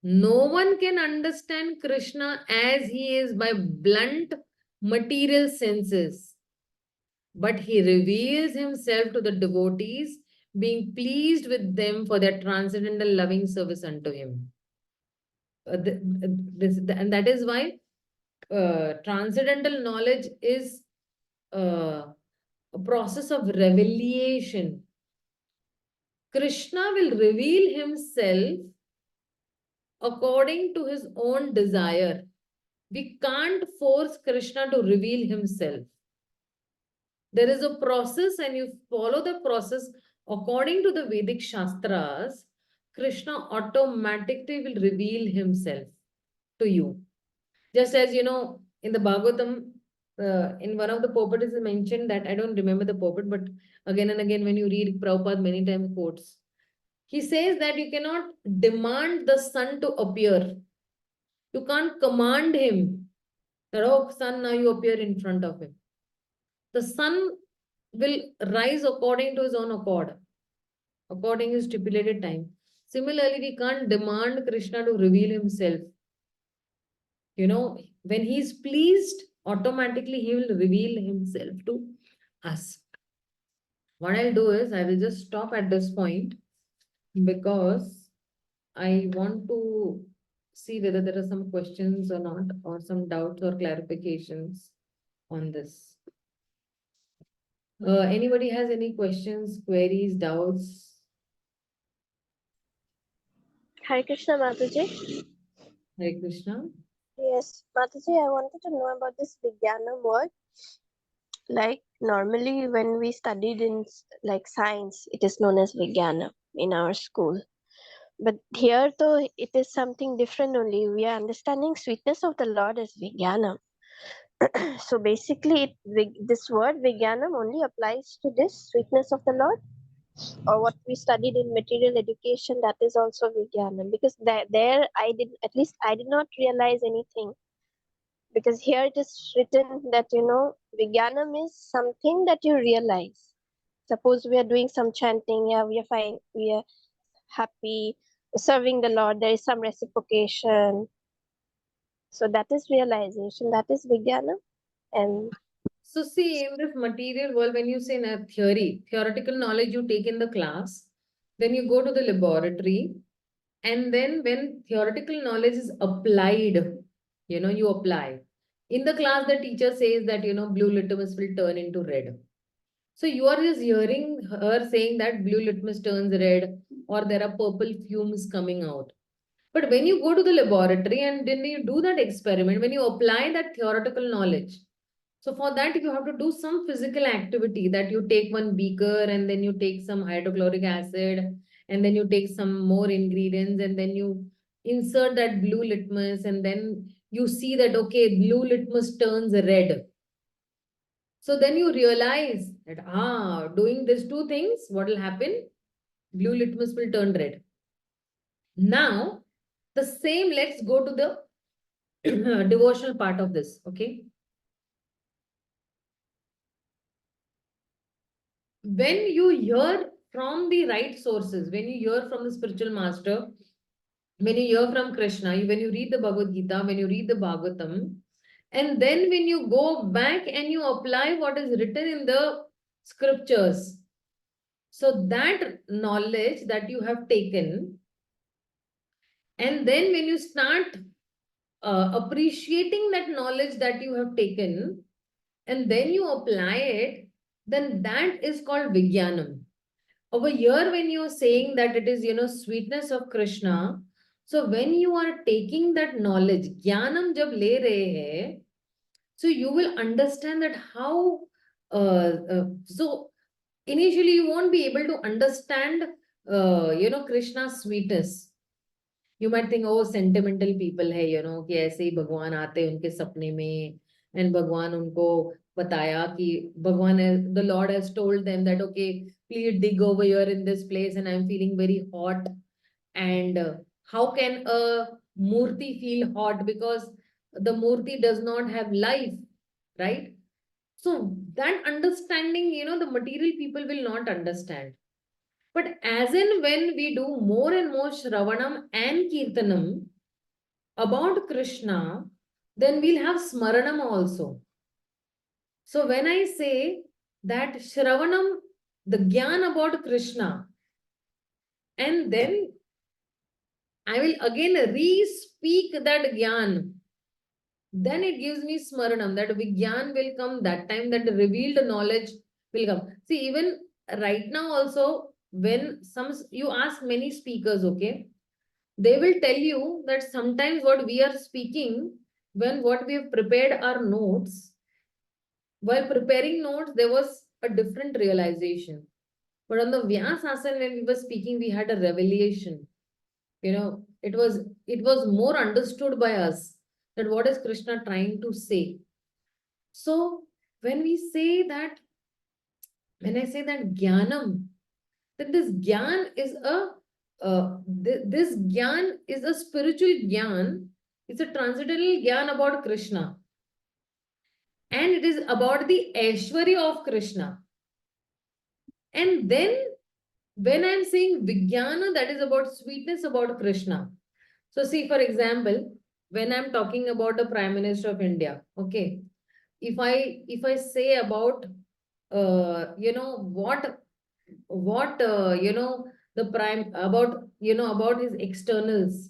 no one can understand Krishna as he is by blunt material senses, but he reveals himself to the devotees, being pleased with them for their transcendental loving service unto him. And that is why transcendental knowledge is a process of revelation. Krishna will reveal himself according to his own desire. We can't force Krishna to reveal himself. There is a process, and you follow the process according to the Vedic Shastras. Krishna automatically will reveal himself to you. Just as, in the Bhagavatam, in one of the poet is mentioned that, I don't remember the poet, but again and again, when you read Prabhupada many times quotes, he says that you cannot demand the sun to appear. You can't command him that, oh, sun, now you appear in front of him. The sun will rise according to his own accord, according to his stipulated time. Similarly, we can't demand Krishna to reveal himself. When he's pleased, automatically he will reveal himself to us. What I'll do is I will just stop at this point, because I want to see whether there are some questions or not, or some doubts or clarifications on this. Anybody has any questions, queries, doubts? Hare Krishna, Mataji. Hare Krishna. Yes, Mataji, I wanted to know about this Vijnana word. Like normally when we studied in like science, it is known as Vijnana in our school. But here though, it is something different only. We are understanding sweetness of the Lord as Vijnana. So basically, this word Vijnanam only applies to this sweetness of the Lord, or what we studied in material education, that is also Vijnanam. Because there I did not realize anything. Because here it is written that, Vijnanam is something that you realize. Suppose we are doing some chanting, yeah, we are fine, we are happy, serving the Lord, there is some reciprocation. So that is realization, that is Vijnana. And So see, in this material world, when you say theoretical knowledge you take in the class, then you go to the laboratory, and then when theoretical knowledge is applied, you apply. In the class, the teacher says that, blue litmus will turn into red. So you are just hearing her saying that blue litmus turns red, or there are purple fumes coming out. But when you go to the laboratory and then you do that experiment, when you apply that theoretical knowledge, so for that you have to do some physical activity, that you take one beaker and then you take some hydrochloric acid and then you take some more ingredients and then you insert that blue litmus and then you see that, okay, blue litmus turns red. So then you realize that, doing these two things, what will happen? Blue litmus will turn red. Now, the same, let's go to the devotional part of this, okay? When you hear from the right sources, when you hear from the spiritual master, when you hear from Krishna, when you read the Bhagavad Gita, when you read the Bhagavatam, and then when you go back and you apply what is written in the scriptures, so that knowledge that you have taken, and then when you start appreciating that knowledge that you have taken, and then you apply it, then that is called Vijnanam. Over here, when you're saying that it is, sweetness of Krishna, so when you are taking that knowledge, Jnanam jab le rahe hai, so you will understand that how, so initially you won't be able to understand, Krishna's sweetness. You might think, oh, sentimental people है, कि ऐसे ही भगवान आते हैं उनके सपने में, and भगवान उनको बताया कि भगवान, the Lord has told them that, okay, please dig over here in this place and I'm feeling very hot. And how can a murti feel hot? Because the murti does not have life, right? So that understanding, the material people will not understand. But as in when we do more and more Shravanam and Kirtanam about Krishna, then we'll have Smaranam also. So when I say that Shravanam, the Gyan about Krishna, and then I will again re-speak that Gyan, then it gives me Smaranam, that Vigyan will come that time, that revealed knowledge will come. See, even right now also, when you ask many speakers, okay, they will tell you that sometimes what we are speaking, when what we have prepared our notes, while preparing notes, there was a different realization. But on the Vyasasana, when we were speaking, we had a revelation. It was more understood by us that what is Krishna trying to say. So when I say that Jnanam, that this Jnana is this Jnana is a spiritual Jnana. It's a transcendental Jnana about Krishna. And it is about the Aishwarya of Krishna. And then when I'm saying Vijnana, that is about sweetness about Krishna. So see, for example, when I'm talking about the Prime Minister of India, okay, if I say about the prime about his externals,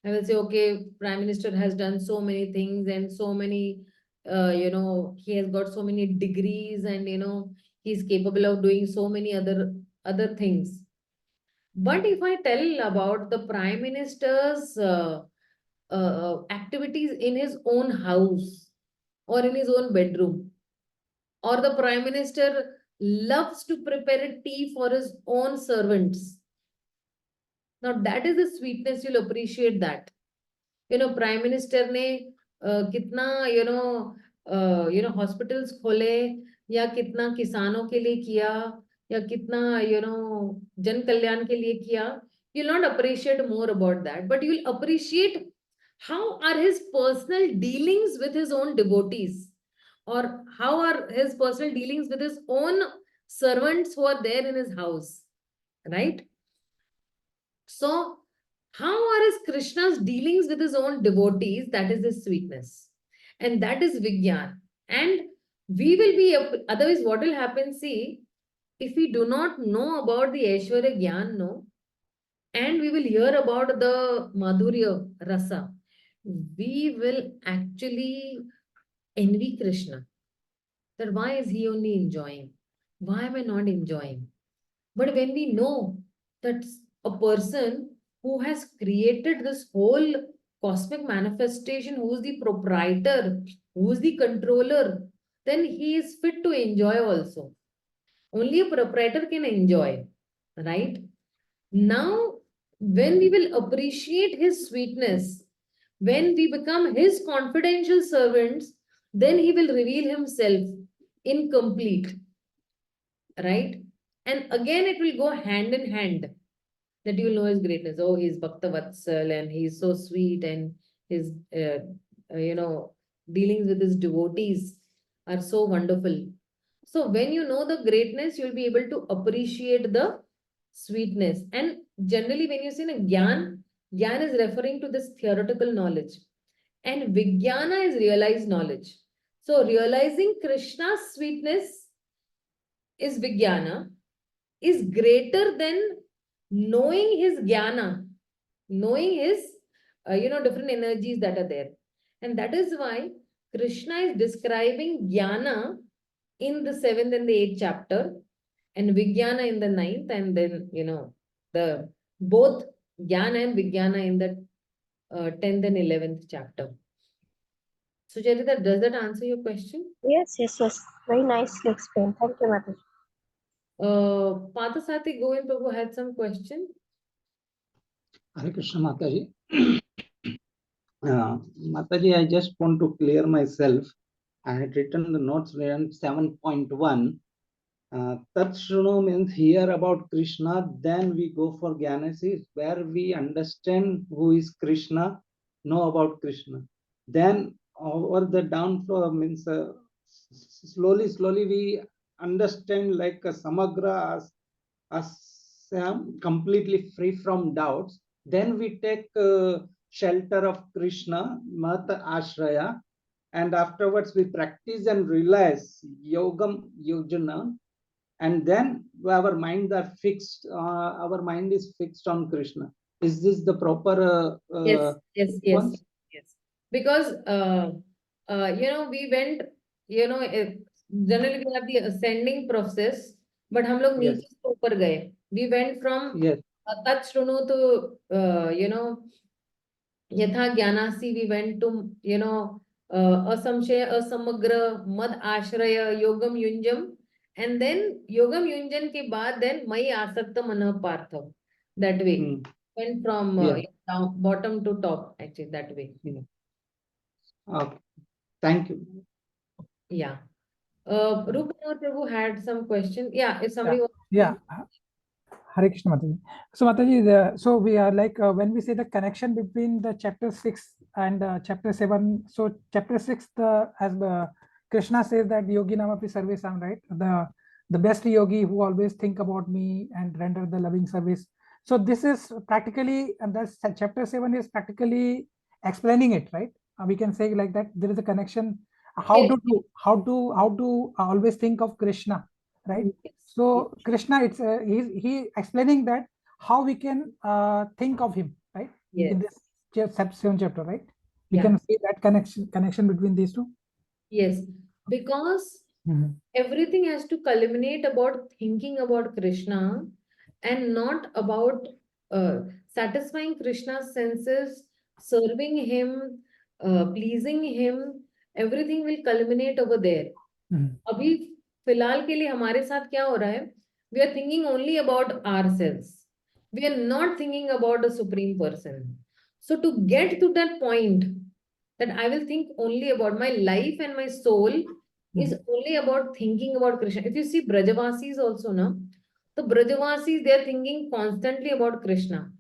I will say, okay, Prime Minister has done so many things and so many, he has got so many degrees and, he's capable of doing so many other things. But if I tell about the Prime Minister's activities in his own house or in his own bedroom, or the Prime Minister loves to prepare a tea for his own servants, now that is the sweetness, you'll appreciate that. Prime Minister ने कितना hospitals खोले, या कितना किसानों के लिए किया, या कितना जन कल्याण के लिए किया, you'll not appreciate more about that, but you'll appreciate how are his personal dealings with his own devotees, or how are his personal dealings with his own servants who are there in his house, right? So How are his Krishna's dealings with his own devotees? That is his sweetness. And that is Vigyan. And we will be, otherwise, what will happen? See, if we do not know about the Aishwarya Gyan, no, and we will hear about the Madhurya Rasa, we will actually envy Krishna. That why is he only enjoying? Why am I not enjoying? But when we know that a person who has created this whole cosmic manifestation, who is the proprietor, who is the controller, then he is fit to enjoy also. Only a proprietor can enjoy, right? Now, when we will appreciate his sweetness, when we become his confidential servants, then he will reveal himself incomplete, right? And again, it will go hand in hand that you will know his greatness. Oh, he's Bhakta Vatsal and he's so sweet, and his, dealings with his devotees are so wonderful. So when you know the greatness, you'll be able to appreciate the sweetness. And generally, when you say Gyan, Gyan is referring to this theoretical knowledge. And Vijnana is realized knowledge. So realizing Krishna's sweetness is Vijnana, is greater than knowing his Jnana, knowing his, different energies that are there. And that is why Krishna is describing Jnana in the 7th and the 8th chapter, and Vijnana in the 9th, and then, the both Jnana and Vijnana in the 10th and 11th chapter. So, Charita, does that answer your question? Yes, yes, yes. Very nicely explained. Thank you, Mataji. Pathasati Govind Prabhu had some question. Hare Krishna Mataji. Mataji, I just want to clear myself. I had written the notes around 7.1. Tat Shruno means hear about Krishna, then we go for Gyanasis, where we understand who is Krishna, know about Krishna. Then over the downflow means slowly we understand like a Samagra as completely free from doubts. Then we take shelter of Krishna, Mata Ashraya, and afterwards we practice and realize Yogam Yojana, and then our mind are fixed. Our mind is fixed on Krishna. Is this the proper Yes. sequence? Yes. Because, we went, generally we have the ascending process, but हम लोग Yes. नीचे से ऊपर गए. We went from Yes. Tat Shruno to, Yatha Jnanasi, we went to, Asamshaya, Asamagra, Mad Ashraya, Yogam Yunjam. And then Yogam Yunjan ke baad, then Mai Asakta Mana Partha. That way. Went from down, bottom to top, actually, that way. Okay. Thank you. Yeah. Rupa Prabhu had some question. Yeah, if somebody wants to- Yeah. Hare Krishna Mataji. So Mataji, so we are like when we say the connection between the chapter 6 and chapter 7. So chapter 6, as Krishna says that Yogi Namapi Sarvesam, right? The best yogi who always think about me and render the loving service. So this is practically, and that's chapter 7 is practically explaining it, right? We can say like that there is a connection. How to always think of Krishna, right? So Krishna, it's he explaining that how we can think of him, right? Yes. In this 7th chapter, right? We Yeah. can see that connection between these two. Yes, because everything has to culminate about thinking about Krishna and not about satisfying Krishna's senses, serving him, pleasing him. Everything will culminate over there. अभी फिलहाल के लिए हमारे साथ क्या हो रहा है? We are thinking only about ourselves. We are not thinking about the Supreme Person. So to get to that point, that I will think only about my life and my soul is only about thinking about Krishna. If you see Brajavasis also, no? The Brajavasis, they are thinking constantly about Krishna.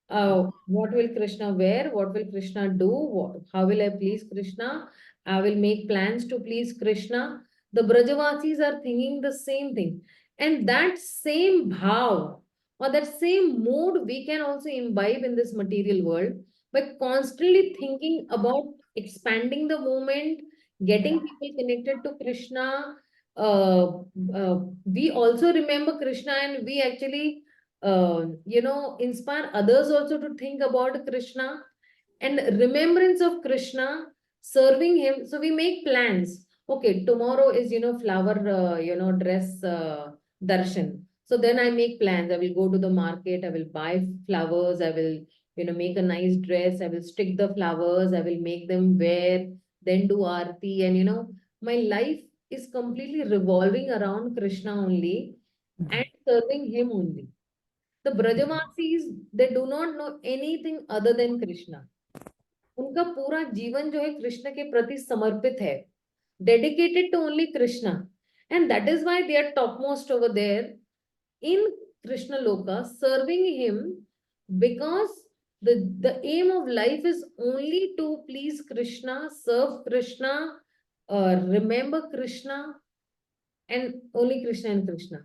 What will Krishna wear? What will Krishna do? How will I please Krishna? I will make plans to please Krishna. The Brajavasis are thinking the same thing. And that same bhav or that same mood we can also imbibe in this material world by constantly thinking about expanding the movement, getting people connected to Krishna. We also remember Krishna, and we actually, inspire others also to think about Krishna and remembrance of Krishna, serving him. So we make plans. Okay, tomorrow is, flower, dress darshan. So then I make plans. I will go to the market. I will buy flowers. I will, make a nice dress. I will stick the flowers. I will make them wear, then do aarti. And, my life is completely revolving around Krishna only and serving him only. The Brajavasis, they do not know anything other than Krishna. उनका पूरा जीवन जो है कृष्ण के प्रति समर्पित है, dedicated to only Krishna, and that is why they are topmost over there in Krishna Loka, serving him, because the aim of life is only to please Krishna, serve Krishna, remember Krishna, and only Krishna and Krishna.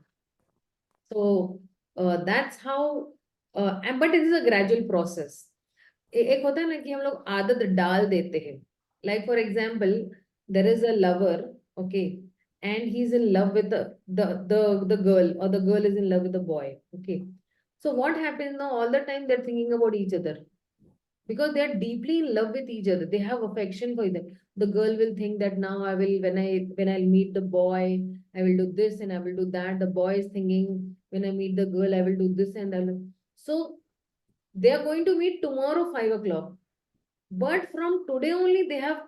So that's how, but it is a gradual process. एक होता है ना कि हम लोग आदत डाल देते हैं. Like for example, there is a lover, okay, and he's in love with the girl, or the girl is in love with the boy, okay. So what happens now? All the time they're thinking about each other because they are deeply in love with each other. They have affection for them. The girl will think that now I will, when I'll meet the boy, I will do this and I will do that. The boy is thinking, when I meet the girl, I will do this and I will. So they are going to meet tomorrow 5 o'clock. But from today only they have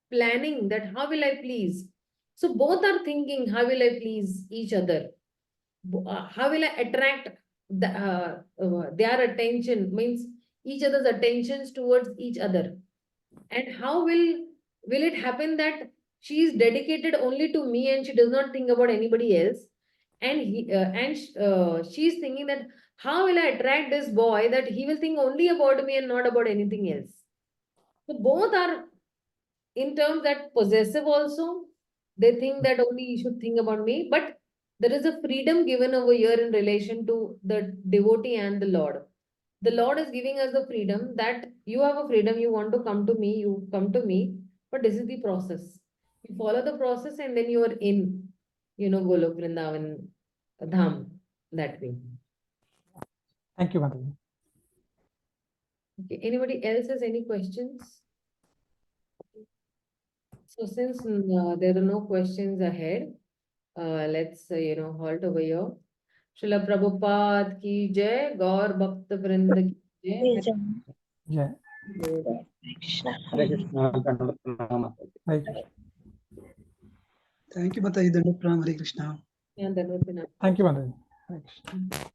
planning that how will I please. So both are thinking, how will I please each other? How will I attract their attention, means each other's attentions towards each other. And how will it happen that she is dedicated only to me and she does not think about anybody else? And she is thinking that how will I attract this boy that he will think only about me and not about anything else? So both are in terms that possessive also. They think that only you should think about me, but there is a freedom given over here in relation to the devotee and the Lord. The Lord is giving us the freedom that you have a freedom, you want to come to me, you come to me, but this is the process. You follow the process and then you are in, Golok Vrindavan Dham, that way. Thank you, Mataji. Okay, anybody else has any questions? So since there are no questions ahead, let's, halt over here. Srila Prabhupada ki jai, Gaur Bhakta Vrinda ki jai. Yeah. Krishna. Hare Krishna, Dandavat Pranam. Hare Krishna. Thank you, Mataji. Dandavat Pranam. Hare Krishna. Yeah, that would be nice. Thank you, Mataji. Hare Krishna.